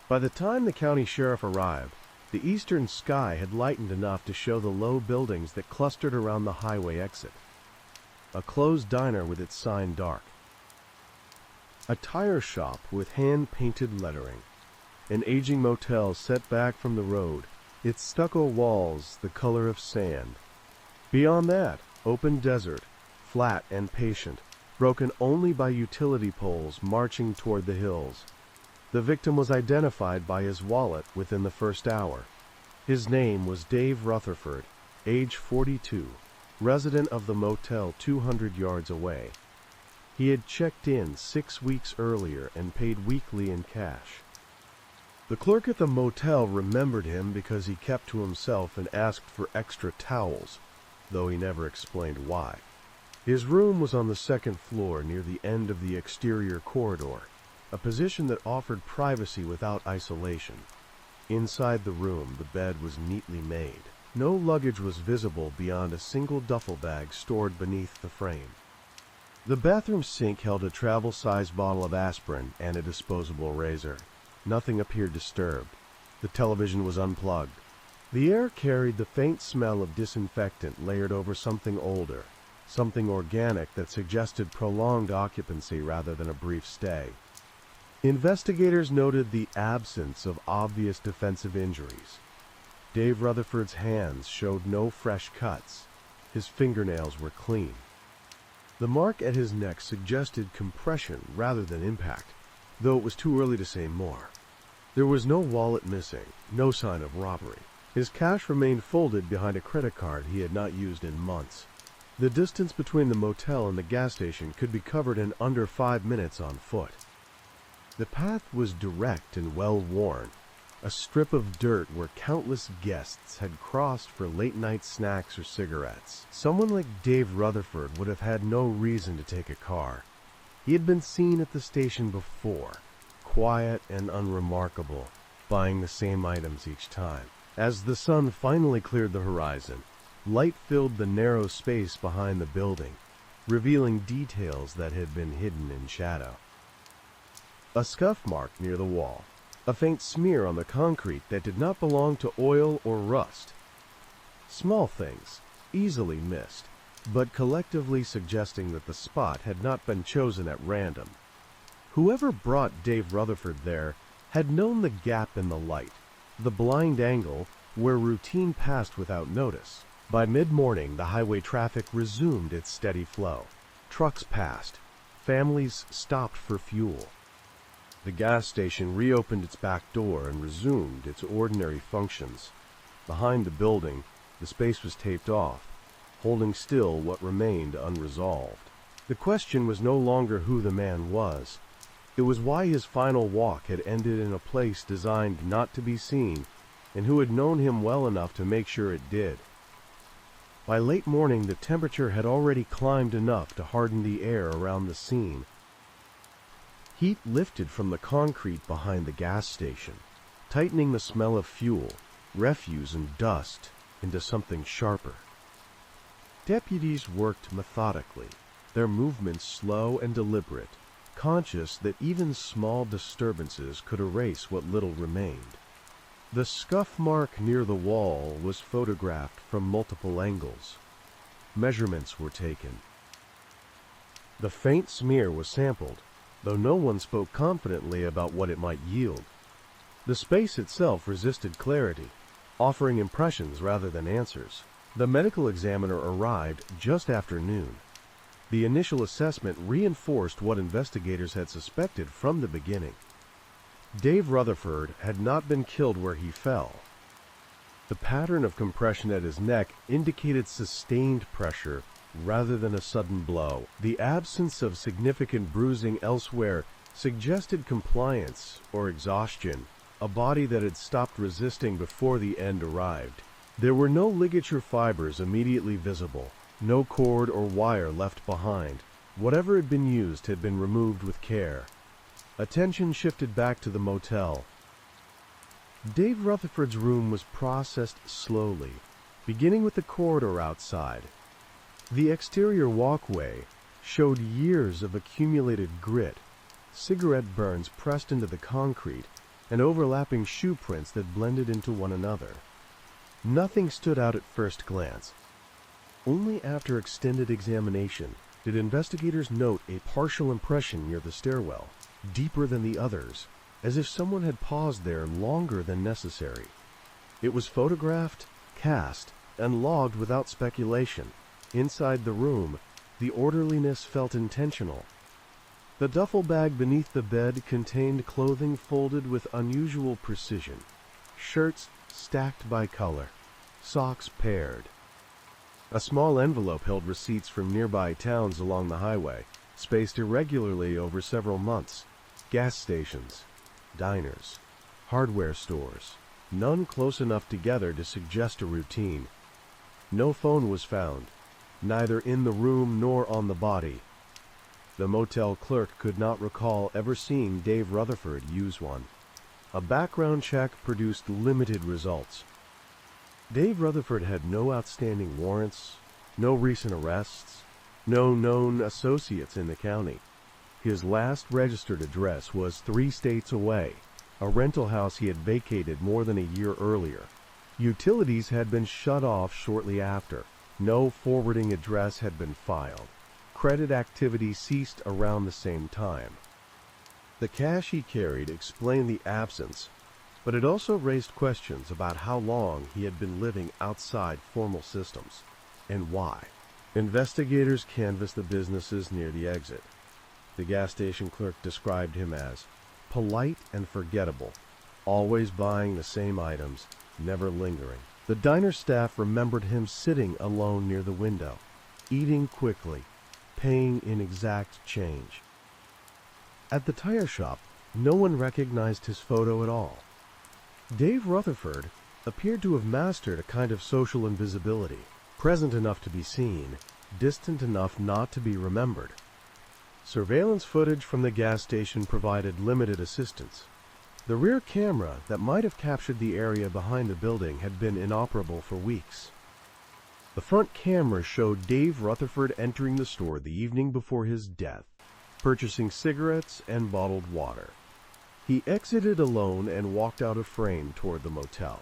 By the time the county sheriff arrived, the eastern sky had lightened enough to show the low buildings that clustered around the highway exit. A closed diner with its sign dark. A tire shop with hand-painted lettering. An aging motel set back from the road, its stucco walls the color of sand. Beyond that, open desert, flat and patient, broken only by utility poles marching toward the hills. The victim was identified by his wallet within the first hour. His name was Dave Rutherford, age 42, resident of the motel 200 yards away. He had checked in 6 weeks earlier and paid weekly in cash. The clerk at the motel remembered him because he kept to himself and asked for extra towels, though he never explained why. His room was on the second floor near the end of the exterior corridor, a position that offered privacy without isolation. Inside the room, the bed was neatly made. No luggage was visible beyond a single duffel bag stored beneath the frame. The bathroom sink held a travel-sized bottle of aspirin and a disposable razor. Nothing appeared disturbed. The television was unplugged. The air carried the faint smell of disinfectant layered over something older, something organic that suggested prolonged occupancy rather than a brief stay. Investigators noted the absence of obvious defensive injuries. Dave Rutherford's hands showed no fresh cuts. His fingernails were clean. The mark at his neck suggested compression rather than impact, though it was too early to say more. There was no wallet missing, no sign of robbery. His cash remained folded behind a credit card he had not used in months. The distance between the motel and the gas station could be covered in under 5 minutes on foot. The path was direct and well-worn, a strip of dirt where countless guests had crossed for late-night snacks or cigarettes. Someone like Dave Rutherford would have had no reason to take a car. He had been seen at the station before, quiet and unremarkable, buying the same items each time. As the sun finally cleared the horizon, light filled the narrow space behind the building, revealing details that had been hidden in shadow. A scuff mark near the wall, a faint smear on the concrete that did not belong to oil or rust. Small things, easily missed, but collectively suggesting that the spot had not been chosen at random. Whoever brought Dave Rutherford there had known the gap in the light, the blind angle where routine passed without notice. By mid-morning, the highway traffic resumed its steady flow. Trucks passed. Families stopped for fuel. The gas station reopened its back door and resumed its ordinary functions. Behind the building, the space was taped off, holding still what remained unresolved. The question was no longer who the man was. It was why his final walk had ended in a place designed not to be seen, and who had known him well enough to make sure it did. By late morning, the temperature had already climbed enough to harden the air around the scene. Heat lifted from the concrete behind the gas station, tightening the smell of fuel, refuse, and dust into something sharper. Deputies worked methodically, their movements slow and deliberate, conscious that even small disturbances could erase what little remained. The scuff mark near the wall was photographed from multiple angles. Measurements were taken. The faint smear was sampled, though no one spoke confidently about what it might yield. The space itself resisted clarity, offering impressions rather than answers. The medical examiner arrived just after noon. The initial assessment reinforced what investigators had suspected from the beginning. Dave Rutherford had not been killed where he fell. The pattern of compression at his neck indicated sustained pressure rather than a sudden blow. The absence of significant bruising elsewhere suggested compliance or exhaustion, a body that had stopped resisting before the end arrived. There were no ligature fibers immediately visible, no cord or wire left behind. Whatever had been used had been removed with care. Attention shifted back to the motel. Dave Rutherford's room was processed slowly, beginning with the corridor outside. The exterior walkway showed years of accumulated grit, cigarette burns pressed into the concrete, and overlapping shoe prints that blended into one another. Nothing stood out at first glance. Only after extended examination did investigators note a partial impression near the stairwell, deeper than the others, as if someone had paused there longer than necessary. It was photographed, cast, and logged without speculation. Inside the room, the orderliness felt intentional. The duffel bag beneath the bed contained clothing folded with unusual precision, shirts stacked by color, socks paired. A small envelope held receipts from nearby towns along the highway, spaced irregularly over several months, gas stations, diners. hardware stores, none close enough together to suggest a routine. No phone was found, neither in the room nor on the body. The motel clerk could not recall ever seeing Dave Rutherford use one. A background check produced limited results. Dave Rutherford had no outstanding warrants, no recent arrests, no known associates in the county. His last registered address was 3 states away, a rental house he had vacated more than a year earlier. Utilities had been shut off shortly after. No forwarding address had been filed. Credit activity ceased around the same time. The cash he carried explained the absence, but it also raised questions about how long he had been living outside formal systems, and why. Investigators canvassed the businesses near the exit. The gas station clerk described him as polite and forgettable, always buying the same items, never lingering. The diner staff remembered him sitting alone near the window, eating quickly, paying in exact change. At the tire shop, no one recognized his photo at all. Dave Rutherford appeared to have mastered a kind of social invisibility, present enough to be seen, distant enough not to be remembered. Surveillance footage from the gas station provided limited assistance. The rear camera that might have captured the area behind the building had been inoperable for weeks. The front camera showed Dave Rutherford entering the store the evening before his death, purchasing cigarettes and bottled water. He exited alone and walked out of frame toward the motel.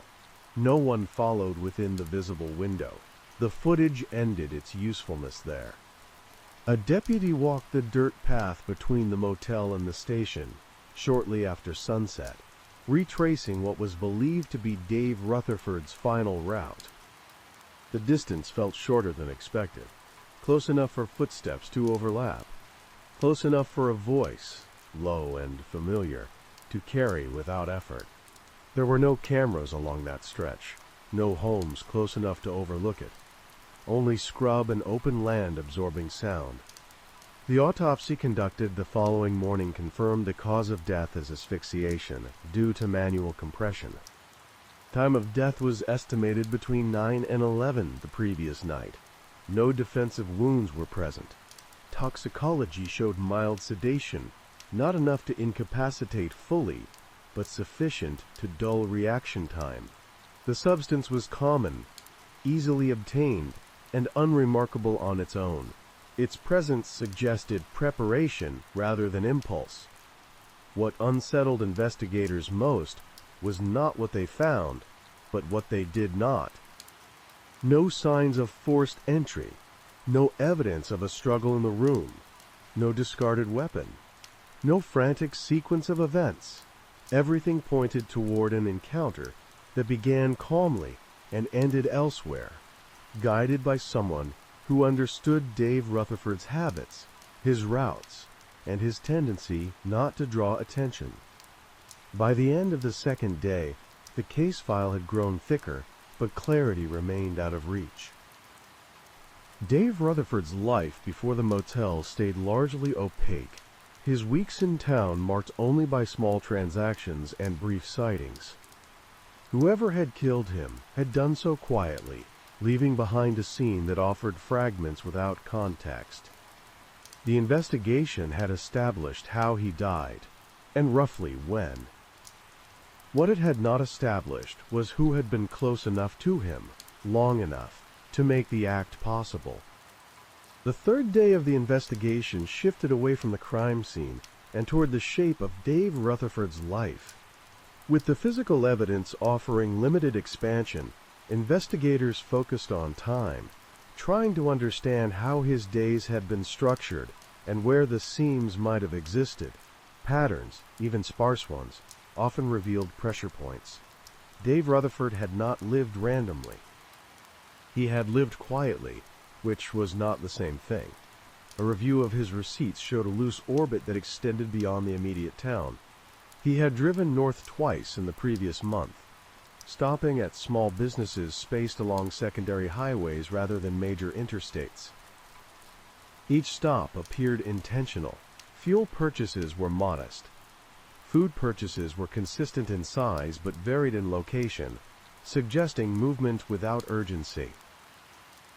No one followed within the visible window. The footage ended its usefulness there. A deputy walked the dirt path between the motel and the station shortly after sunset, retracing what was believed to be Dave Rutherford's final route. The distance felt shorter than expected, close enough for footsteps to overlap, close enough for a voice, low and familiar, to carry without effort. There were no cameras along that stretch, no homes close enough to overlook it, only scrub and open land absorbing sound. The autopsy conducted the following morning confirmed the cause of death as asphyxiation due to manual compression. Time of death was estimated between 9 and 11 the previous night. No defensive wounds were present. Toxicology showed mild sedation, not enough to incapacitate fully, but sufficient to dull reaction time. The substance was common, easily obtained, and unremarkable on its own. Its presence suggested preparation rather than impulse. What unsettled investigators most was not what they found, but what they did not. No signs of forced entry, no evidence of a struggle in the room, no discarded weapon, no frantic sequence of events. Everything pointed toward an encounter that began calmly and ended elsewhere, guided by someone who understood Dave Rutherford's habits, his routes, and his tendency not to draw attention. By the end of the second day, the case file had grown thicker, but clarity remained out of reach. Dave Rutherford's life before the motel stayed largely opaque. His weeks in town marked only by small transactions and brief sightings. Whoever had killed him had done so quietly, leaving behind a scene that offered fragments without context. The investigation had established how he died, and roughly when. What it had not established was who had been close enough to him, long enough, to make the act possible. The third day of the investigation shifted away from the crime scene and toward the shape of Dave Rutherford's life. With the physical evidence offering limited expansion, investigators focused on time, trying to understand how his days had been structured and where the seams might have existed. Patterns, even sparse ones, often revealed pressure points. Dave Rutherford had not lived randomly. He had lived quietly, which was not the same thing. A review of his receipts showed a loose orbit that extended beyond the immediate town. He had driven north twice in the previous month, stopping at small businesses spaced along secondary highways rather than major interstates. Each stop appeared intentional. Fuel purchases were modest. Food purchases were consistent in size but varied in location, suggesting movement without urgency.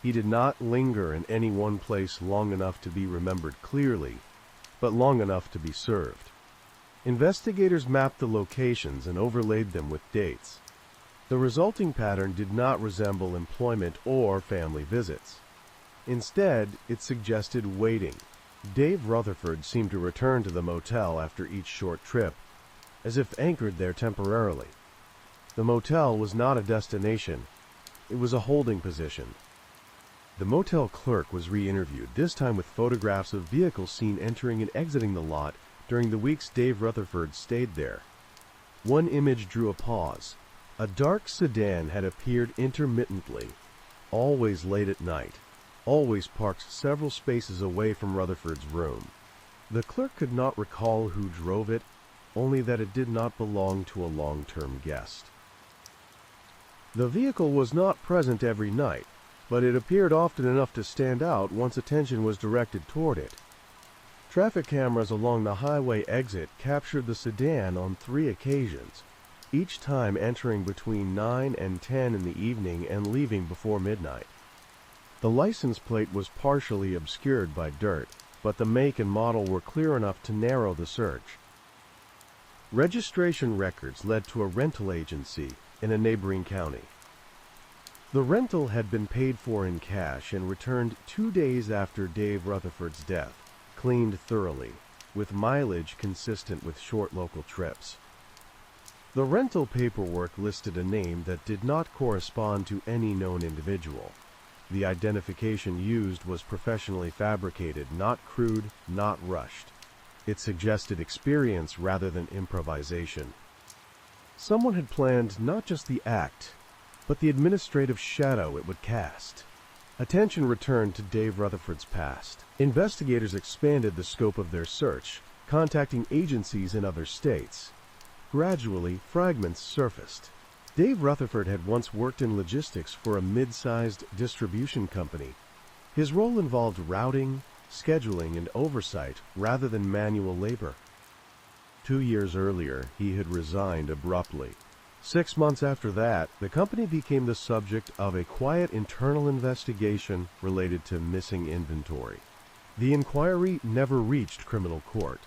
He did not linger in any one place long enough to be remembered clearly, but long enough to be served. Investigators mapped the locations and overlaid them with dates. The resulting pattern did not resemble employment or family visits. Instead, it suggested waiting. Dave Rutherford seemed to return to the motel after each short trip, as if anchored there temporarily. The motel was not a destination, it was a holding position. The motel clerk was re-interviewed, this time with photographs of vehicles seen entering and exiting the lot during the weeks Dave Rutherford stayed there. One image drew a pause. A dark sedan had appeared intermittently, always late at night, always parked several spaces away from Rutherford's room. The clerk could not recall who drove it, only that it did not belong to a long-term guest. The vehicle was not present every night, but it appeared often enough to stand out once attention was directed toward it. Traffic cameras along the highway exit captured the sedan on 3 occasions, each time entering between 9 and 10 in the evening and leaving before midnight. The license plate was partially obscured by dirt, but the make and model were clear enough to narrow the search. Registration records led to a rental agency in a neighboring county. The rental had been paid for in cash and returned 2 days after Dave Rutherford's death, cleaned thoroughly, with mileage consistent with short local trips. The rental paperwork listed a name that did not correspond to any known individual. The identification used was professionally fabricated, not crude, not rushed. It suggested experience rather than improvisation. Someone had planned not just the act, but the administrative shadow it would cast. Attention returned to Dave Rutherford's past. Investigators expanded the scope of their search, contacting agencies in other states. Gradually, fragments surfaced. Dave Rutherford had once worked in logistics for a mid-sized distribution company. His role involved routing, scheduling, and oversight rather than manual labor. 2 years earlier, he had resigned abruptly. 6 months after that, the company became the subject of a quiet internal investigation related to missing inventory. The inquiry never reached criminal court.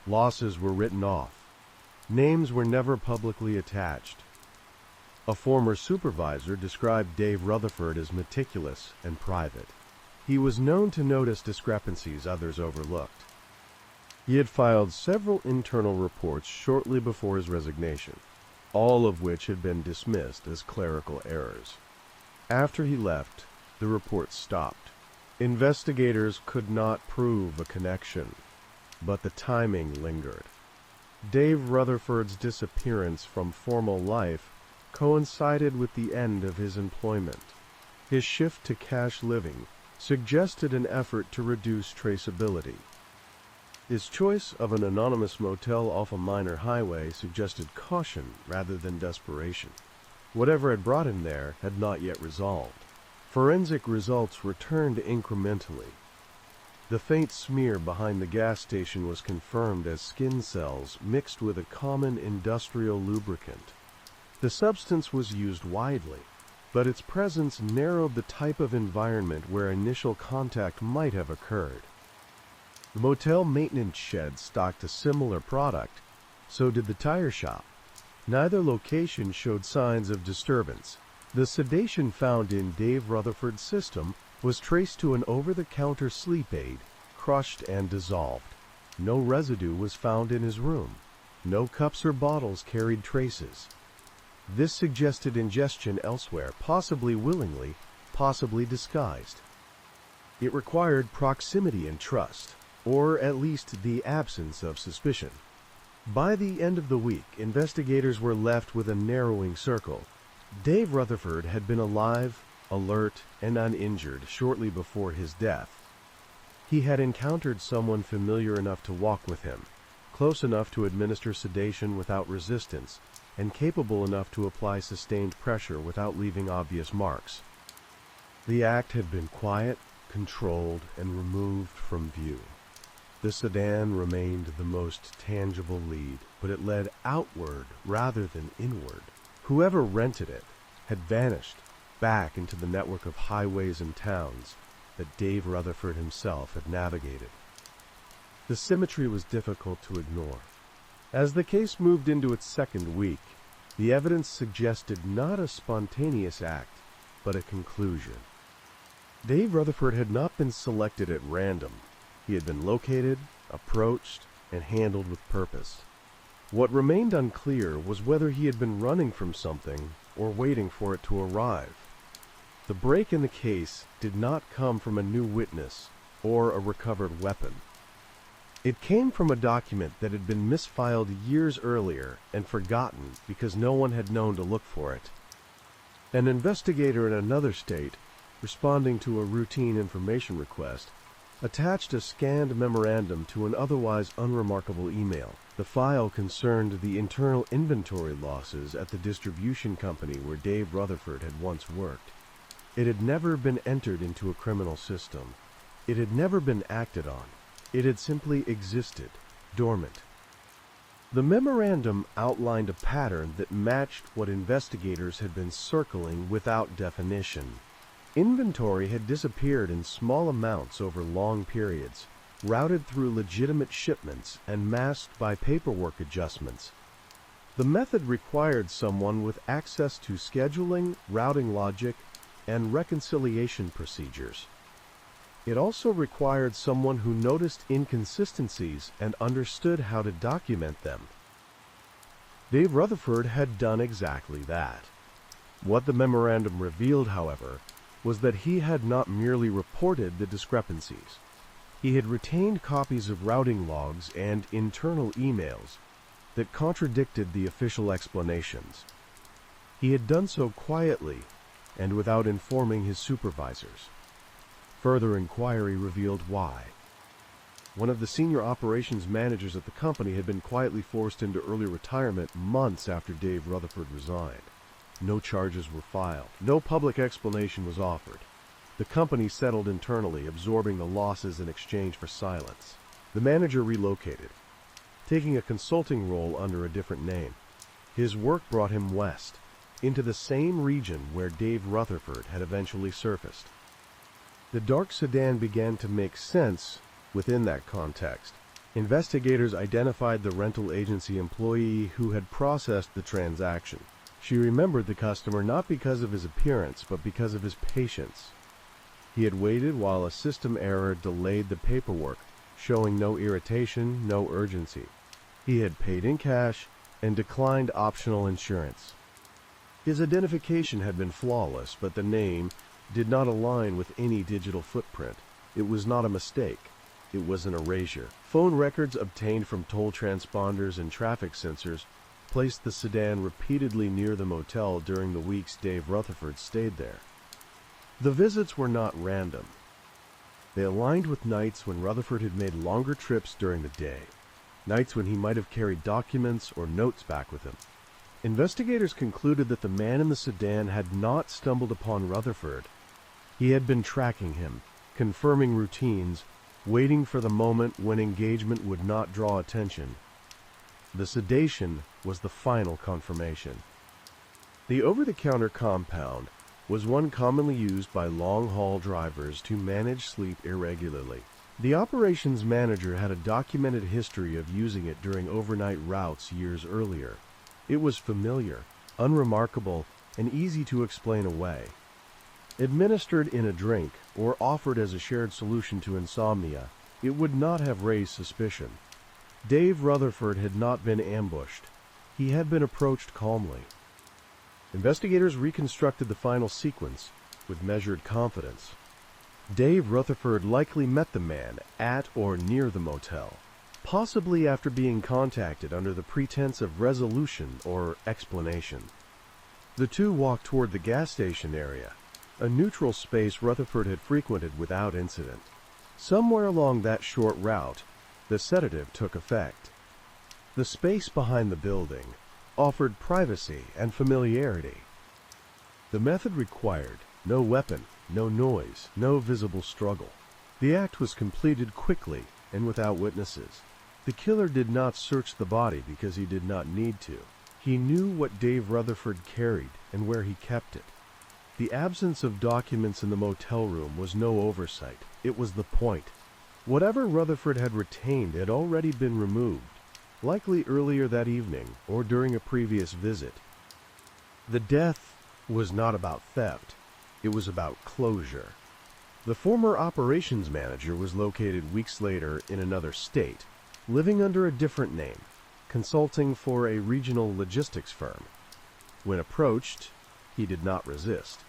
Losses were written off. Names were never publicly attached. A former supervisor described Dave Rutherford as meticulous and private. He was known to notice discrepancies others overlooked. He had filed several internal reports shortly before his resignation, all of which had been dismissed as clerical errors. After he left, the reports stopped. Investigators could not prove a connection, but the timing lingered. Dave Rutherford's disappearance from formal life coincided with the end of his employment. His shift to cash living suggested an effort to reduce traceability. His choice of an anonymous motel off a minor highway suggested caution rather than desperation. Whatever had brought him there had not yet resolved. Forensic results returned incrementally. The faint smear behind the gas station was confirmed as skin cells mixed with a common industrial lubricant. The substance was used widely, but its presence narrowed the type of environment where initial contact might have occurred. The motel maintenance shed stocked a similar product, so did the tire shop. Neither location showed signs of disturbance. The sedation found in Dave Rutherford's system was traced to an over-the-counter sleep aid, crushed and dissolved. No residue was found in his room. No cups or bottles carried traces. This suggested ingestion elsewhere, possibly willingly, possibly disguised. It required proximity and trust, or at least the absence of suspicion. By the end of the week, investigators were left with a narrowing circle. Dave Rutherford had been alive, alert, and uninjured shortly before his death. He had encountered someone familiar enough to walk with him, close enough to administer sedation without resistance, and capable enough to apply sustained pressure without leaving obvious marks. The act had been quiet, controlled, and removed from view. The sedan remained the most tangible lead, but it led outward rather than inward. Whoever rented it had vanished back into the network of highways and towns that Dave Rutherford himself had navigated. The symmetry was difficult to ignore. As the case moved into its second week, the evidence suggested not a spontaneous act, but a conclusion. Dave Rutherford had not been selected at random. He had been located, approached, and handled with purpose. What remained unclear was whether he had been running from something or waiting for it to arrive. The break in the case did not come from a new witness or a recovered weapon. It came from a document that had been misfiled years earlier and forgotten because no one had known to look for it. An investigator in another state, responding to a routine information request, attached a scanned memorandum to an otherwise unremarkable email. The file concerned the internal inventory losses at the distribution company where Dave Rutherford had once worked. It had never been entered into a criminal system. It had never been acted on. It had simply existed, dormant. The memorandum outlined a pattern that matched what investigators had been circling without definition. Inventory had disappeared in small amounts over long periods, routed through legitimate shipments and masked by paperwork adjustments. The method required someone with access to scheduling, routing logic, and reconciliation procedures. It also required someone who noticed inconsistencies and understood how to document them. Dave Rutherford had done exactly that. What the memorandum revealed, however, was that he had not merely reported the discrepancies. He had retained copies of routing logs and internal emails that contradicted the official explanations. He had done so quietly and without informing his supervisors. Further inquiry revealed why. One of the senior operations managers at the company had been quietly forced into early retirement months after Dave Rutherford resigned. No charges were filed. No public explanation was offered. The company settled internally, absorbing the losses in exchange for silence. The manager relocated, taking a consulting role under a different name. His work brought him west, into the same region where Dave Rutherford had eventually surfaced. The dark sedan began to make sense within that context. Investigators identified the rental agency employee who had processed the transaction. She remembered the customer not because of his appearance, but because of his patience. He had waited while a system error delayed the paperwork, showing no irritation, no urgency. He had paid in cash and declined optional insurance. His identification had been flawless, but the name did not align with any digital footprint. It was not a mistake. It was an erasure. Phone records obtained from toll transponders and traffic sensors placed the sedan repeatedly near the motel during the weeks Dave Rutherford stayed there. The visits were not random. They aligned with nights when Rutherford had made longer trips during the day, nights when he might have carried documents or notes back with him. Investigators concluded that the man in the sedan had not stumbled upon Rutherford. He had been tracking him, confirming routines, waiting for the moment when engagement would not draw attention. The sedation was the final confirmation. The over-the-counter compound was one commonly used by long-haul drivers to manage sleep irregularly. The operations manager had a documented history of using it during overnight routes years earlier. It was familiar, unremarkable, and easy to explain away. Administered in a drink or offered as a shared solution to insomnia, it would not have raised suspicion. Dave Rutherford had not been ambushed. He had been approached calmly. Investigators reconstructed the final sequence with measured confidence. Dave Rutherford likely met the man at or near the motel, possibly after being contacted under the pretense of resolution or explanation. The two walked toward the gas station area, a neutral space Rutherford had frequented without incident. Somewhere along that short route, the sedative took effect. The space behind the building offered privacy and familiarity. The method required no weapon, no noise, no visible struggle. The act was completed quickly and without witnesses. The killer did not search the body because he did not need to. He knew what Dave Rutherford carried and where he kept it. The absence of documents in the motel room was no oversight. It was the point. Whatever Rutherford had retained had already been removed, likely earlier that evening or during a previous visit. The death was not about theft. It was about closure. The former operations manager was located weeks later in another state, living under a different name, consulting for a regional logistics firm. When approached, he did not resist.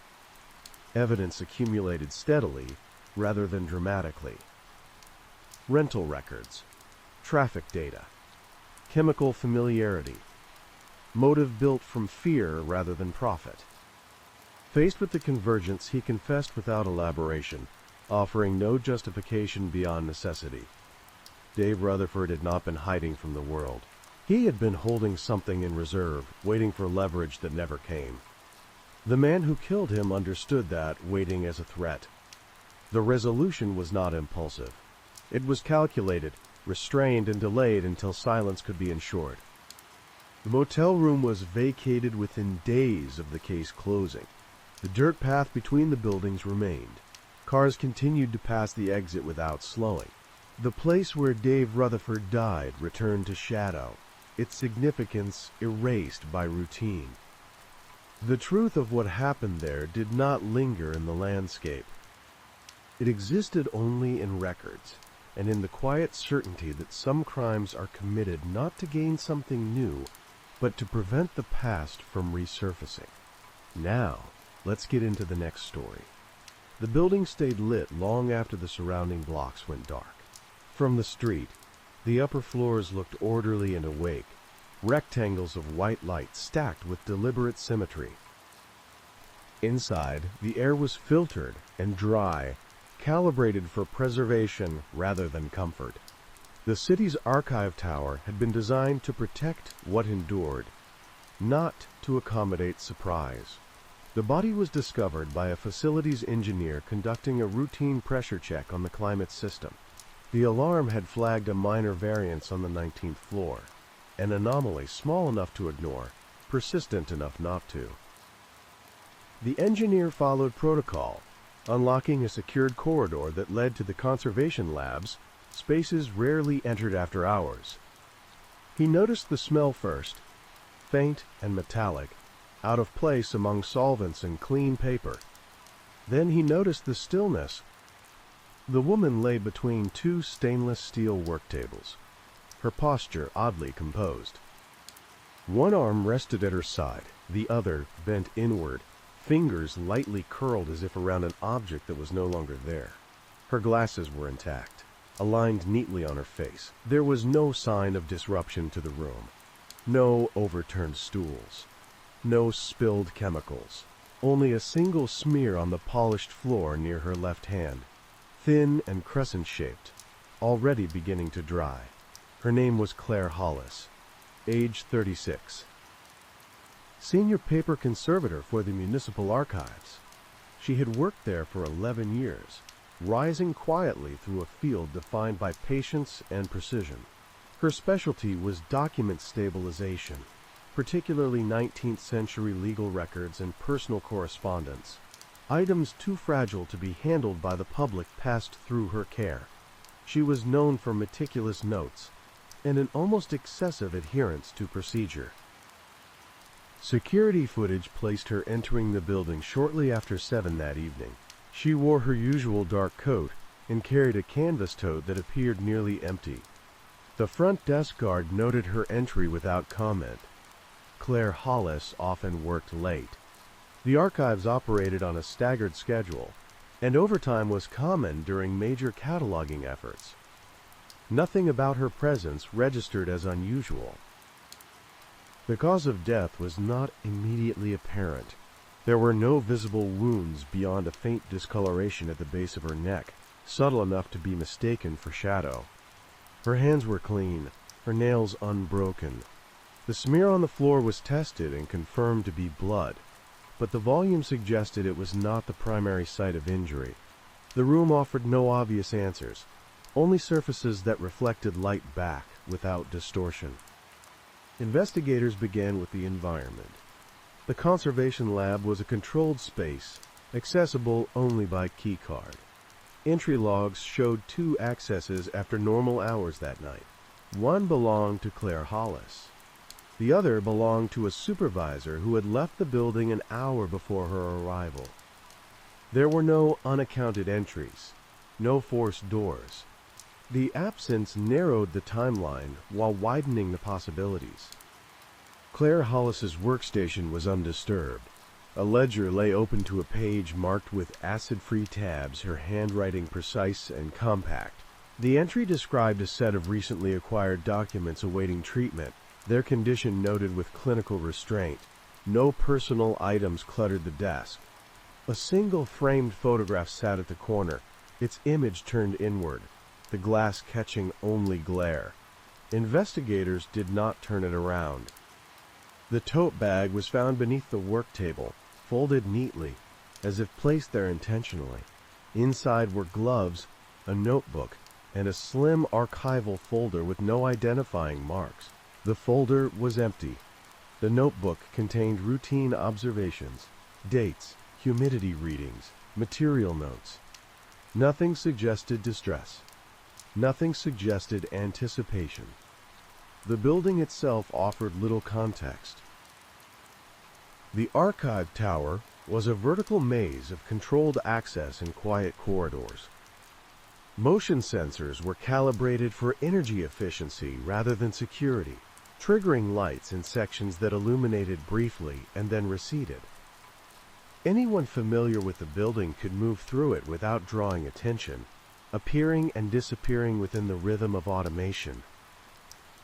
Evidence accumulated steadily rather than dramatically. Rental records, traffic data, chemical familiarity, motive built from fear rather than profit. Faced with the convergence, he confessed without elaboration, offering no justification beyond necessity. Dave Rutherford had not been hiding from the world. He had been holding something in reserve, waiting for leverage that never came. The man who killed him understood that, waiting as a threat. The resolution was not impulsive. It was calculated, restrained, and delayed until silence could be ensured. The motel room was vacated within days of the case closing. The dirt path between the buildings remained. Cars continued to pass the exit without slowing. The place where Dave Rutherford died returned to shadow, its significance erased by routine. The truth of what happened there did not linger in the landscape. It existed only in records, and in the quiet certainty that some crimes are committed not to gain something new, but to prevent the past from resurfacing. Now, let's get into the next story. The building stayed lit long after the surrounding blocks went dark. From the street, the upper floors looked orderly and awake, rectangles of white light stacked with deliberate symmetry. Inside, the air was filtered and dry, calibrated for preservation rather than comfort. The city's archive tower had been designed to protect what endured, not to accommodate surprise. The body was discovered by a facilities engineer conducting a routine pressure check on the climate system. The alarm had flagged a minor variance on the 19th floor, an anomaly small enough to ignore, persistent enough not to. The engineer followed protocol, unlocking a secured corridor that led to the conservation labs, spaces rarely entered after hours. He noticed the smell first, faint and metallic, out of place among solvents and clean paper. Then he noticed the stillness. The woman lay between two stainless steel work tables, her posture oddly composed. One arm rested at her side, the other bent inward, fingers lightly curled as if around an object that was no longer there. Her glasses were intact, aligned neatly on her face. There was no sign of disruption to the room. No overturned stools. No spilled chemicals. Only a single smear on the polished floor near her left hand, thin and crescent-shaped, already beginning to dry. Her name was Claire Hollis, age 36. Senior paper conservator for the Municipal Archives. She had worked there for 11 years, rising quietly through a field defined by patience and precision. Her specialty was document stabilization, particularly 19th century legal records and personal correspondence. Items too fragile to be handled by the public passed through her care. She was known for meticulous notes and an almost excessive adherence to procedure. Security footage placed her entering the building shortly after 7 that evening. She wore her usual dark coat and carried a canvas tote that appeared nearly empty. The front desk guard noted her entry without comment. Claire Hollis often worked late. The archives operated on a staggered schedule, and overtime was common during major cataloging efforts. Nothing about her presence registered as unusual. The cause of death was not immediately apparent. There were no visible wounds beyond a faint discoloration at the base of her neck, subtle enough to be mistaken for shadow. Her hands were clean, her nails unbroken. The smear on the floor was tested and confirmed to be blood, but the volume suggested it was not the primary site of injury. The room offered no obvious answers. only surfaces that reflected light back without distortion. Investigators began with the environment. The conservation lab was a controlled space, accessible only by keycard. Entry logs showed 2 accesses after normal hours that night. One belonged to Claire Hollis. The other belonged to a supervisor who had left the building an hour before her arrival. There were no unaccounted entries, no forced doors. The absence narrowed the timeline while widening the possibilities. Claire Hollis's workstation was undisturbed. A ledger lay open to a page marked with acid-free tabs, her handwriting precise and compact. The entry described a set of recently acquired documents awaiting treatment, their condition noted with clinical restraint. No personal items cluttered the desk. A single framed photograph sat at the corner, its image turned inward, the glass catching only glare. Investigators did not turn it around. The tote bag was found beneath the work table, folded neatly, as if placed there intentionally. Inside were gloves, a notebook, and a slim archival folder with no identifying marks. The folder was empty. The notebook contained routine observations, dates, humidity readings, material notes. Nothing suggested distress. Nothing suggested anticipation. The building itself offered little context. The archive tower was a vertical maze of controlled access and quiet corridors. Motion sensors were calibrated for energy efficiency rather than security, triggering lights in sections that illuminated briefly and then receded. Anyone familiar with the building could move through it without drawing attention, appearing and disappearing within the rhythm of automation.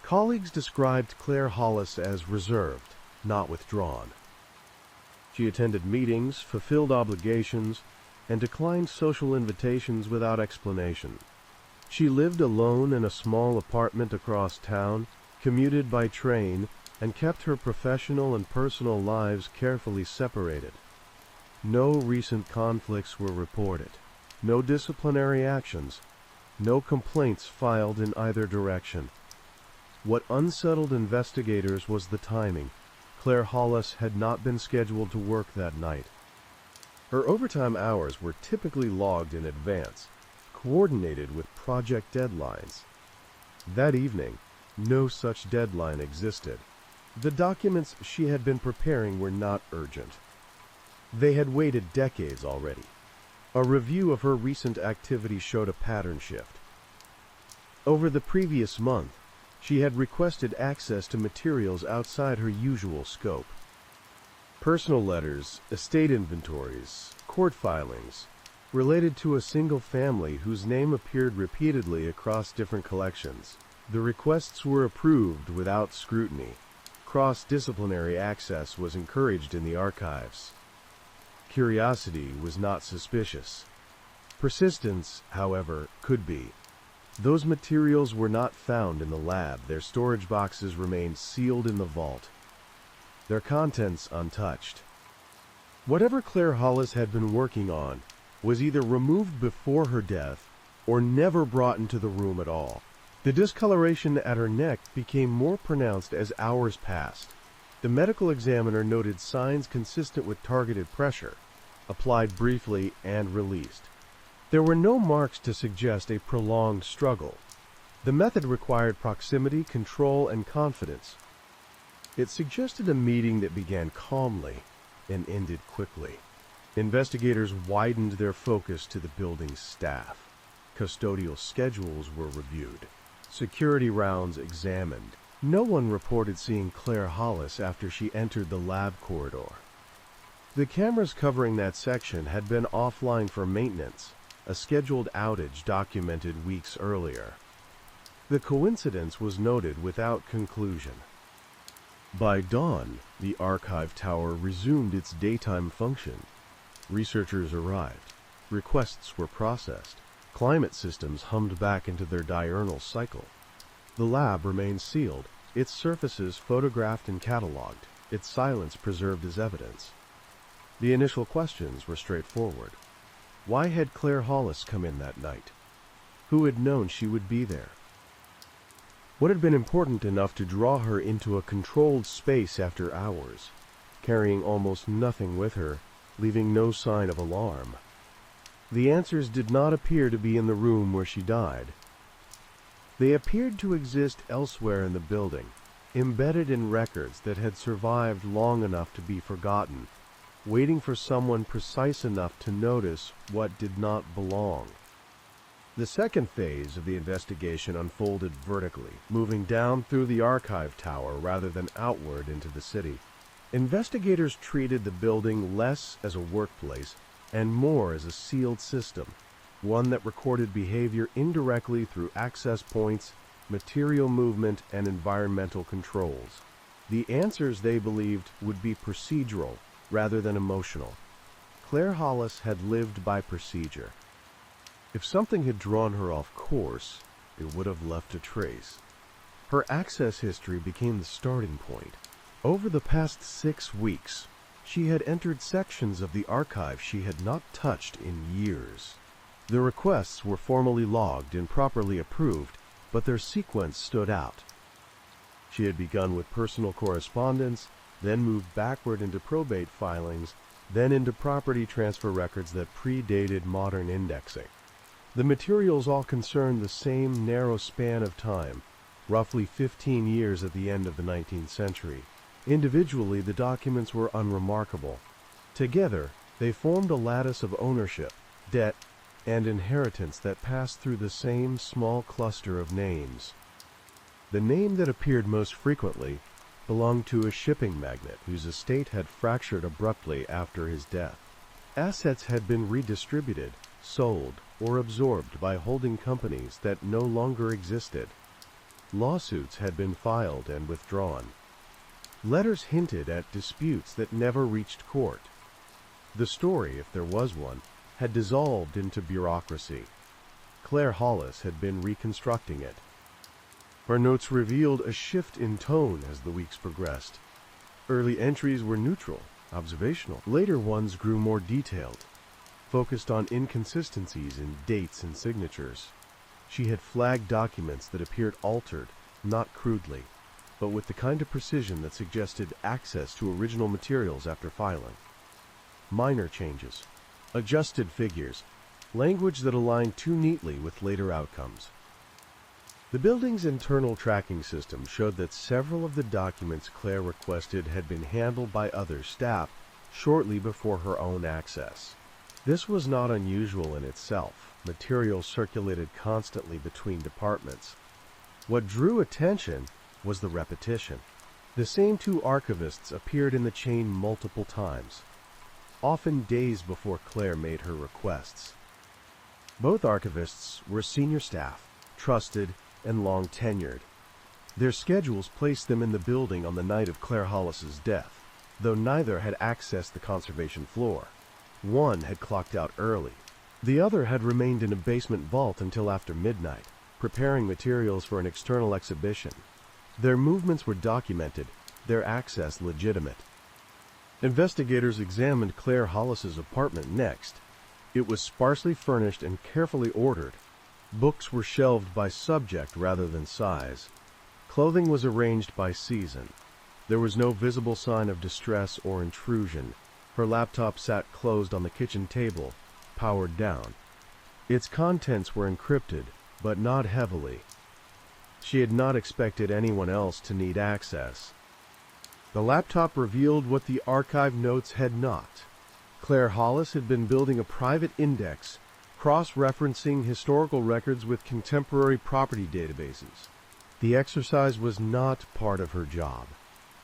Colleagues described Claire Hollis as reserved, not withdrawn. She attended meetings, fulfilled obligations, and declined social invitations without explanation. She lived alone in a small apartment across town, commuted by train, and kept her professional and personal lives carefully separated. No recent conflicts were reported, no disciplinary actions, no complaints filed in either direction. What unsettled investigators was the timing. Claire Hollis had not been scheduled to work that night. Her overtime hours were typically logged in advance, coordinated with project deadlines. That evening, no such deadline existed. The documents she had been preparing were not urgent. They had waited decades already. A review of her recent activity showed a pattern shift. Over the previous month, she had requested access to materials outside her usual scope. Personal letters, estate inventories, court filings, related to a single family whose name appeared repeatedly across different collections. The requests were approved without scrutiny. Cross-disciplinary access was encouraged in the archives. Curiosity was not suspicious. Persistence, however, could be. Those materials were not found in the lab. Their storage boxes remained sealed in the vault, their contents untouched. Whatever Claire Hollis had been working on was either removed before her death or never brought into the room at all. The discoloration at her neck became more pronounced as hours passed. The medical examiner noted signs consistent with targeted pressure, applied briefly and released. There were no marks to suggest a prolonged struggle. The method required proximity, control, and confidence. It suggested a meeting that began calmly and ended quickly. Investigators widened their focus to the building's staff. Custodial schedules were reviewed. Security rounds examined. No one reported seeing Claire Hollis after she entered the lab corridor. The cameras covering that section had been offline for maintenance, a scheduled outage documented weeks earlier. The coincidence was noted without conclusion. By dawn, the archive tower resumed its daytime function. Researchers arrived. Requests were processed. Climate systems hummed back into their diurnal cycle. The lab remained sealed, its surfaces photographed and catalogued, its silence preserved as evidence. The initial questions were straightforward. Why had Claire Hollis come in that night? Who had known she would be there? What had been important enough to draw her into a controlled space after hours, carrying almost nothing with her, leaving no sign of alarm? The answers did not appear to be in the room where she died. They appeared to exist elsewhere in the building, embedded in records that had survived long enough to be forgotten, waiting for someone precise enough to notice what did not belong. The second phase of the investigation unfolded vertically, moving down through the archive tower rather than outward into the city. Investigators treated the building less as a workplace and more as a sealed system, one that recorded behavior indirectly through access points, material movement, and environmental controls. The answers, they believed, would be procedural rather than emotional. Claire Hollis had lived by procedure. If something had drawn her off course, it would have left a trace. Her access history became the starting point. Over the past 6 weeks, she had entered sections of the archive she had not touched in years. The requests were formally logged and properly approved, but their sequence stood out. She had begun with personal correspondence, then moved backward into probate filings, then into property transfer records that predated modern indexing. The materials all concerned the same narrow span of time, roughly 15 years at the end of the 19th century. Individually, the documents were unremarkable. Together, they formed a lattice of ownership, debt, and inheritance that passed through the same small cluster of names. The name that appeared most frequently belonged to a shipping magnate whose estate had fractured abruptly after his death. Assets had been redistributed, sold, or absorbed by holding companies that no longer existed. Lawsuits had been filed and withdrawn. Letters hinted at disputes that never reached court. The story, if there was one, had dissolved into bureaucracy. Claire Hollis had been reconstructing it. Her notes revealed a shift in tone as the weeks progressed. Early entries were neutral, observational. Later ones grew more detailed, focused on inconsistencies in dates and signatures. She had flagged documents that appeared altered, not crudely, but with the kind of precision that suggested access to original materials after filing. Minor changes, adjusted figures, language that aligned too neatly with later outcomes. The building's internal tracking system showed that several of the documents Claire requested had been handled by other staff shortly before her own access. This was not unusual in itself. Material circulated constantly between departments. What drew attention was the repetition. The same 2 archivists appeared in the chain multiple times, often days before Claire made her requests. Both archivists were senior staff, trusted and long tenured. Their schedules placed them in the building on the night of Claire Hollis's death, though neither had accessed the conservation floor. One had clocked out early. The other had remained in a basement vault until after midnight, preparing materials for an external exhibition. Their movements were documented, their access legitimate. Investigators examined Claire Hollis's apartment next. It was sparsely furnished and carefully ordered. Books were shelved by subject rather than size. Clothing was arranged by season. There was no visible sign of distress or intrusion. Her laptop sat closed on the kitchen table, powered down. Its contents were encrypted, but not heavily. She had not expected anyone else to need access. The laptop revealed what the archive notes had not. Claire Hollis had been building a private index, cross-referencing historical records with contemporary property databases. The exercise was not part of her job.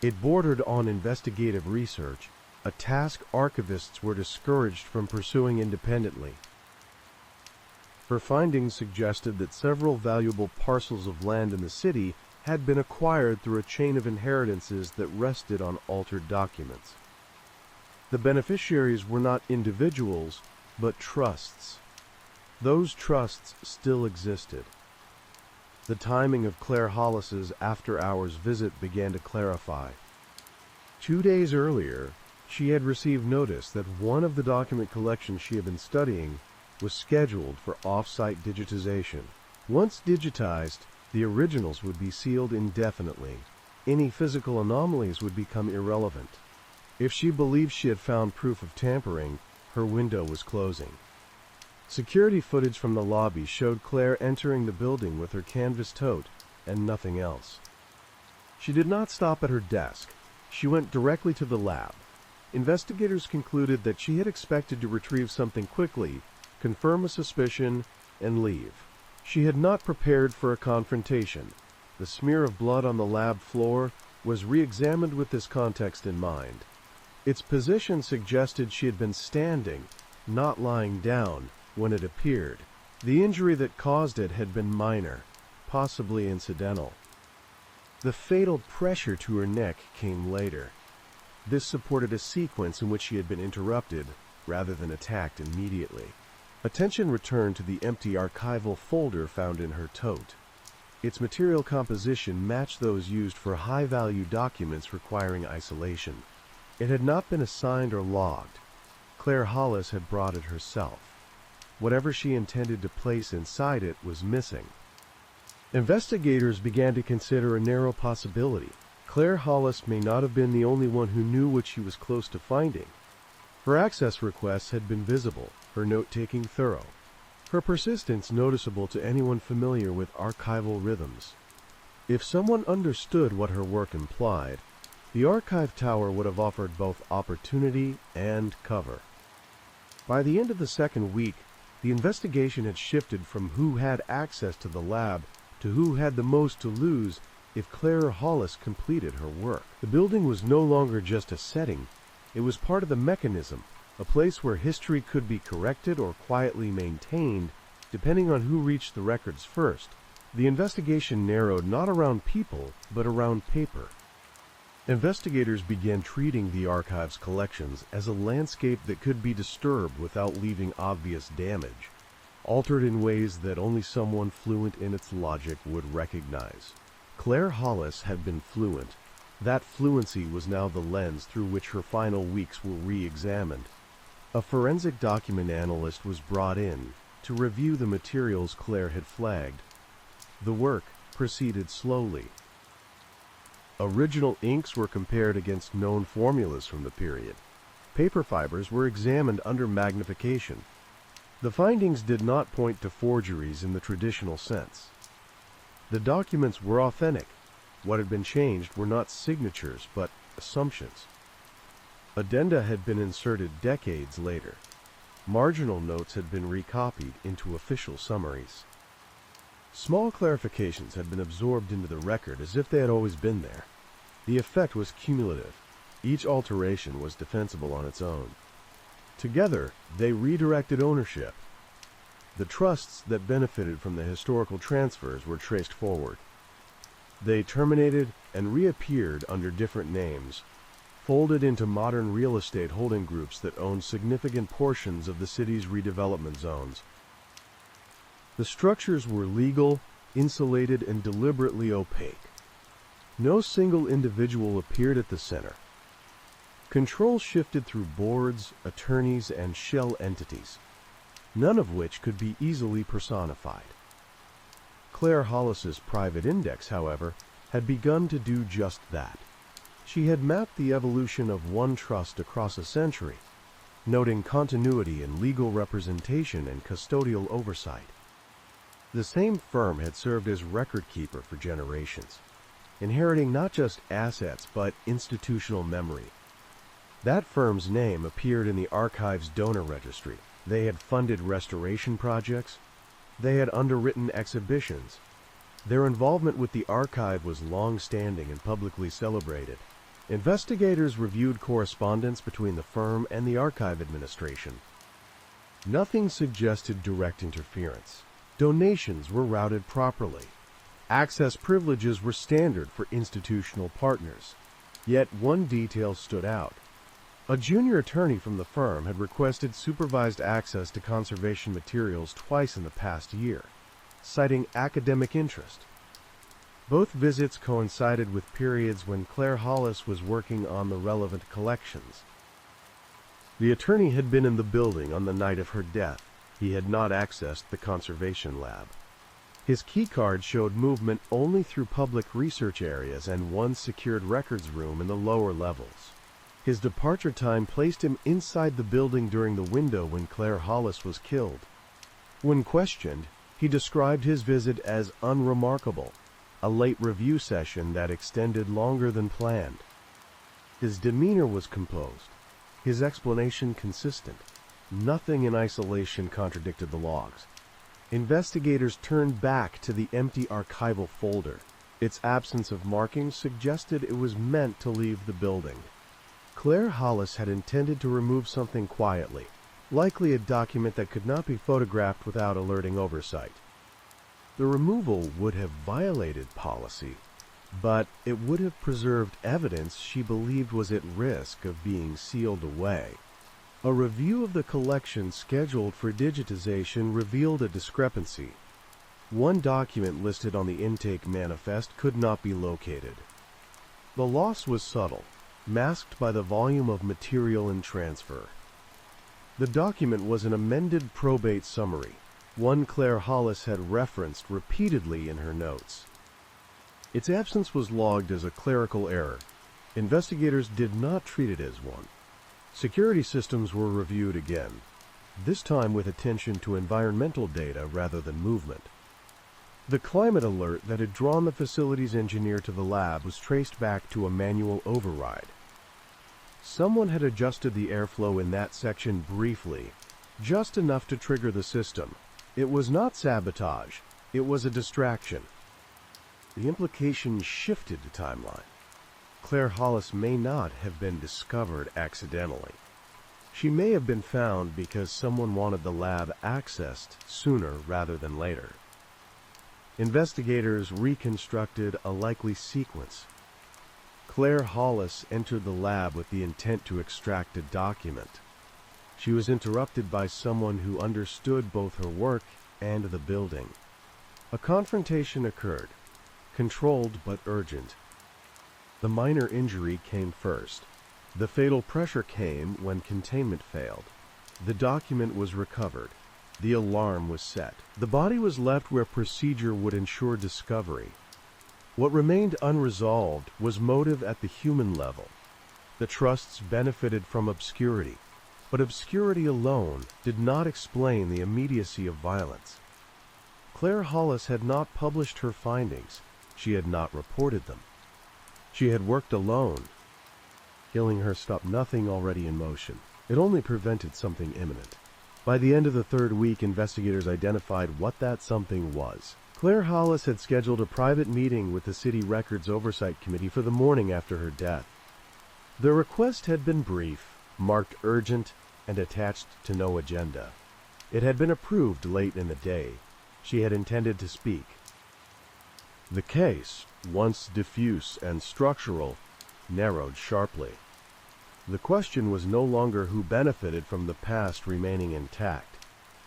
It bordered on investigative research, a task archivists were discouraged from pursuing independently. Her findings suggested that several valuable parcels of land in the city had been acquired through a chain of inheritances that rested on altered documents. The beneficiaries were not individuals, but trusts. Those trusts still existed. The timing of Claire Hollis's after-hours visit began to clarify. 2 days earlier, she had received notice that one of the document collections she had been studying was scheduled for off-site digitization. Once digitized, the originals would be sealed indefinitely. Any physical anomalies would become irrelevant. If she believed she had found proof of tampering, her window was closing. Security footage from the lobby showed Claire entering the building with her canvas tote and nothing else. She did not stop at her desk. She went directly to the lab. Investigators concluded that she had expected to retrieve something quickly, confirm a suspicion, and leave. She had not prepared for a confrontation. The smear of blood on the lab floor was re-examined with this context in mind. Its position suggested she had been standing, not lying down, when it appeared. The injury that caused it had been minor, possibly incidental. The fatal pressure to her neck came later. This supported a sequence in which she had been interrupted, rather than attacked immediately. Attention returned to the empty archival folder found in her tote. Its material composition matched those used for high-value documents requiring isolation. It had not been assigned or logged. Claire Hollis had brought it herself. Whatever she intended to place inside it was missing. Investigators began to consider a narrow possibility. Claire Hollis may not have been the only one who knew what she was close to finding. Her access requests had been visible, her note-taking thorough, her persistence noticeable to anyone familiar with archival rhythms. If someone understood what her work implied, the archive tower would have offered both opportunity and cover. By the end of the second week, the investigation had shifted from who had access to the lab to who had the most to lose if Claire Hollis completed her work. The building was no longer just a setting. It was part of the mechanism, a place where history could be corrected or quietly maintained, depending on who reached the records first. The investigation narrowed not around people, but around paper. Investigators began treating the archive's collections as a landscape that could be disturbed without leaving obvious damage, altered in ways that only someone fluent in its logic would recognize. Claire Hollis had been fluent. That fluency was now the lens through which her final weeks were re-examined. A forensic document analyst was brought in to review the materials Claire had flagged. The work proceeded slowly. Original inks were compared against known formulas from the period. Paper fibers were examined under magnification. The findings did not point to forgeries in the traditional sense. The documents were authentic. What had been changed were not signatures, but assumptions. Addenda had been inserted decades later. Marginal notes had been recopied into official summaries. Small clarifications had been absorbed into the record as if they had always been there. The effect was cumulative. Each alteration was defensible on its own. Together, they redirected ownership. The trusts that benefited from the historical transfers were traced forward. They terminated and reappeared under different names, folded into modern real estate holding groups that owned significant portions of the city's redevelopment zones. The structures were legal, insulated, and deliberately opaque. No single individual appeared at the center. Control shifted through boards, attorneys, and shell entities, none of which could be easily personified. Claire Hollis's private index, however, had begun to do just that. She had mapped the evolution of one trust across a century, noting continuity in legal representation and custodial oversight. The same firm had served as record keeper for generations, inheriting not just assets but institutional memory. That firm's name appeared in the archive's donor registry. They had funded restoration projects. They had underwritten exhibitions. Their involvement with the archive was long-standing and publicly celebrated. Investigators reviewed correspondence between the firm and the archive administration. Nothing suggested direct interference. Donations were routed properly. Access privileges were standard for institutional partners. Yet one detail stood out. A junior attorney from the firm had requested supervised access to conservation materials twice in the past year, citing academic interest. Both visits coincided with periods when Claire Hollis was working on the relevant collections. The attorney had been in the building on the night of her death. He had not accessed the conservation lab. His keycard showed movement only through public research areas and one secured records room in the lower levels. His departure time placed him inside the building during the window when Claire Hollis was killed. When questioned, he described his visit as unremarkable, a late review session that extended longer than planned. His demeanor was composed, his explanation consistent. Nothing in isolation contradicted the logs. Investigators turned back to the empty archival folder. Its absence of markings suggested it was meant to leave the building. Claire Hollis had intended to remove something quietly, likely a document that could not be photographed without alerting oversight. The removal would have violated policy, but it would have preserved evidence she believed was at risk of being sealed away. A review of the collection scheduled for digitization revealed a discrepancy. One document listed on the intake manifest could not be located. The loss was subtle, masked by the volume of material in transfer. The document was an amended probate summary, one Claire Hollis had referenced repeatedly in her notes. Its absence was logged as a clerical error. Investigators did not treat it as one. Security systems were reviewed again, this time with attention to environmental data rather than movement. The climate alert that had drawn the facilities engineer to the lab was traced back to a manual override. Someone had adjusted the airflow in that section briefly, just enough to trigger the system. It was not sabotage, it was a distraction. The implication shifted the timeline. Claire Hollis may not have been discovered accidentally. She may have been found because someone wanted the lab accessed sooner rather than later. Investigators reconstructed a likely sequence. Claire Hollis entered the lab with the intent to extract a document. She was interrupted by someone who understood both her work and the building. A confrontation occurred, controlled but urgent. The minor injury came first. The fatal pressure came when containment failed. The document was recovered. The alarm was set. The body was left where procedure would ensure discovery. What remained unresolved was motive at the human level. The trusts benefited from obscurity, but obscurity alone did not explain the immediacy of violence. Claire Hollis had not published her findings. She had not reported them. She had worked alone. Killing her stopped nothing already in motion. It only prevented something imminent. By the end of the third week, investigators identified what that something was. Claire Hollis had scheduled a private meeting with the City Records Oversight Committee for the morning after her death. The request had been brief, marked urgent, and attached to no agenda. It had been approved late in the day. She had intended to speak. The case, once diffuse and structural, narrowed sharply. The question was no longer who benefited from the past remaining intact.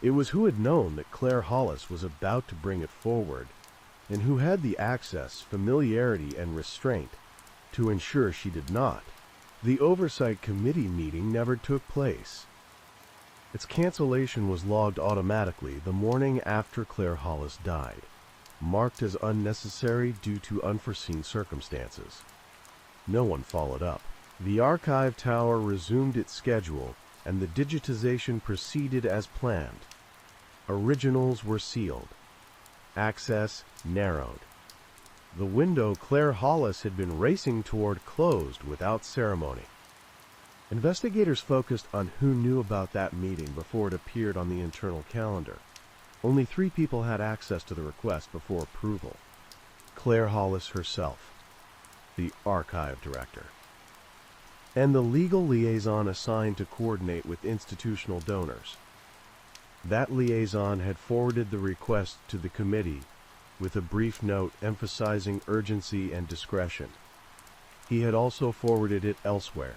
It was who had known that Claire Hollis was about to bring it forward, and who had the access, familiarity, and restraint to ensure she did not. The Oversight Committee meeting never took place. Its cancellation was logged automatically the morning after Claire Hollis died, marked as unnecessary due to unforeseen circumstances. No one followed up. The archive tower resumed its schedule, and the digitization proceeded as planned. Originals were sealed. Access narrowed. The window Claire Hollis had been racing toward closed without ceremony. Investigators focused on who knew about that meeting before it appeared on the internal calendar. Only 3 people had access to the request before approval. Claire Hollis herself, the archive director, and the legal liaison assigned to coordinate with institutional donors. That liaison had forwarded the request to the committee with a brief note emphasizing urgency and discretion. He had also forwarded it elsewhere.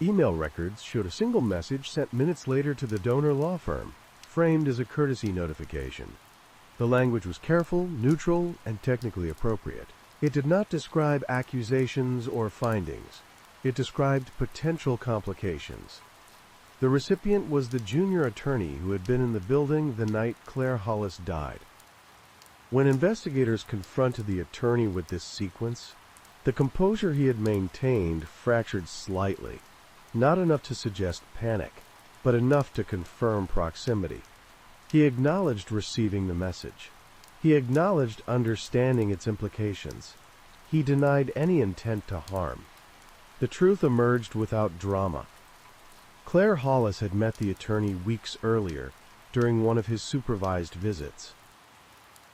Email records showed a single message sent minutes later to the donor law firm, framed as a courtesy notification. The language was careful, neutral, and technically appropriate. It did not describe accusations or findings. It described potential complications. The recipient was the junior attorney who had been in the building the night Claire Hollis died. When investigators confronted the attorney with this sequence, the composure he had maintained fractured slightly, not enough to suggest panic, but enough to confirm proximity. He acknowledged receiving the message. He acknowledged understanding its implications. He denied any intent to harm. The truth emerged without drama. Claire Hollis had met the attorney weeks earlier during one of his supervised visits.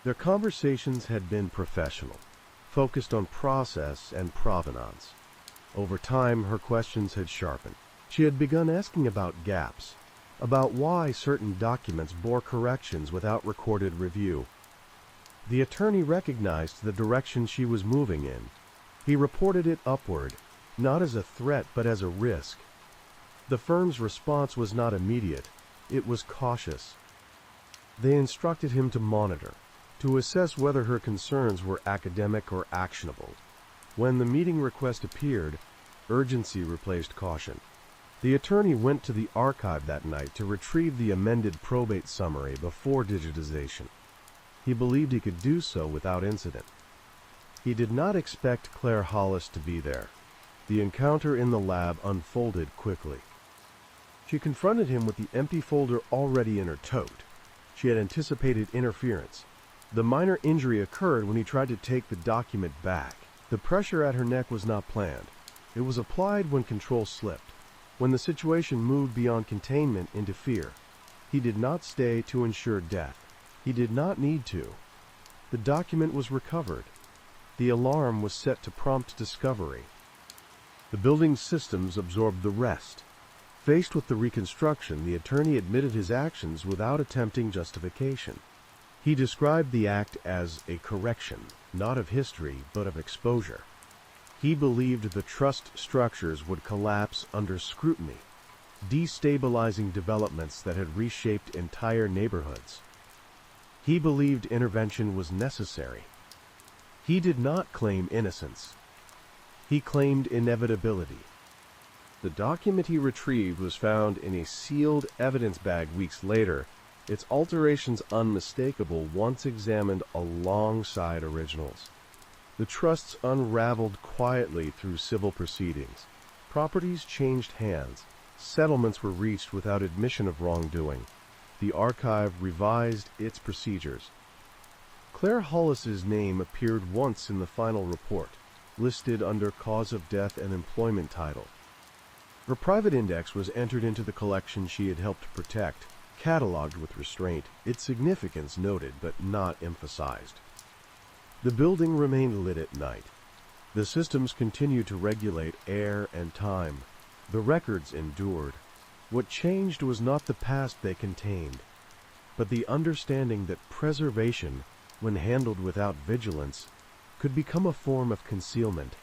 Their conversations had been professional, focused on process and provenance. Over time, her questions had sharpened. She had begun asking about gaps, about why certain documents bore corrections without recorded review. The attorney recognized the direction she was moving in. He reported it upward, not as a threat but as a risk. The firm's response was not immediate, it was cautious. They instructed him to monitor, to assess whether her concerns were academic or actionable. When the meeting request appeared, urgency replaced caution. The attorney went to the archive that night to retrieve the amended probate summary before digitization. He believed he could do so without incident. He did not expect Claire Hollis to be there. The encounter in the lab unfolded quickly. She confronted him with the empty folder already in her tote. She had anticipated interference. The minor injury occurred when he tried to take the document back. The pressure at her neck was not planned. It was applied when control slipped, when the situation moved beyond containment into fear. He did not stay to ensure death. He did not need to. The document was recovered. The alarm was set to prompt discovery. The building's systems absorbed the rest. Faced with the reconstruction, the attorney admitted his actions without attempting justification. He described the act as a correction, not of history, but of exposure. He believed the trust structures would collapse under scrutiny, destabilizing developments that had reshaped entire neighborhoods. He believed intervention was necessary. He did not claim innocence. He claimed inevitability. The document he retrieved was found in a sealed evidence bag weeks later, its alterations unmistakable once examined alongside originals. The trusts unraveled quietly through civil proceedings. Properties changed hands. Settlements were reached without admission of wrongdoing. The archive revised its procedures. Claire Hollis's name appeared once in the final report, listed under cause of death and employment title. Her private index was entered into the collection she had helped protect, cataloged with restraint, its significance noted but not emphasized. The building remained lit at night. The systems continued to regulate air and time. The records endured. What changed was not the past they contained, but the understanding that preservation, when handled without vigilance, could become a form of concealment.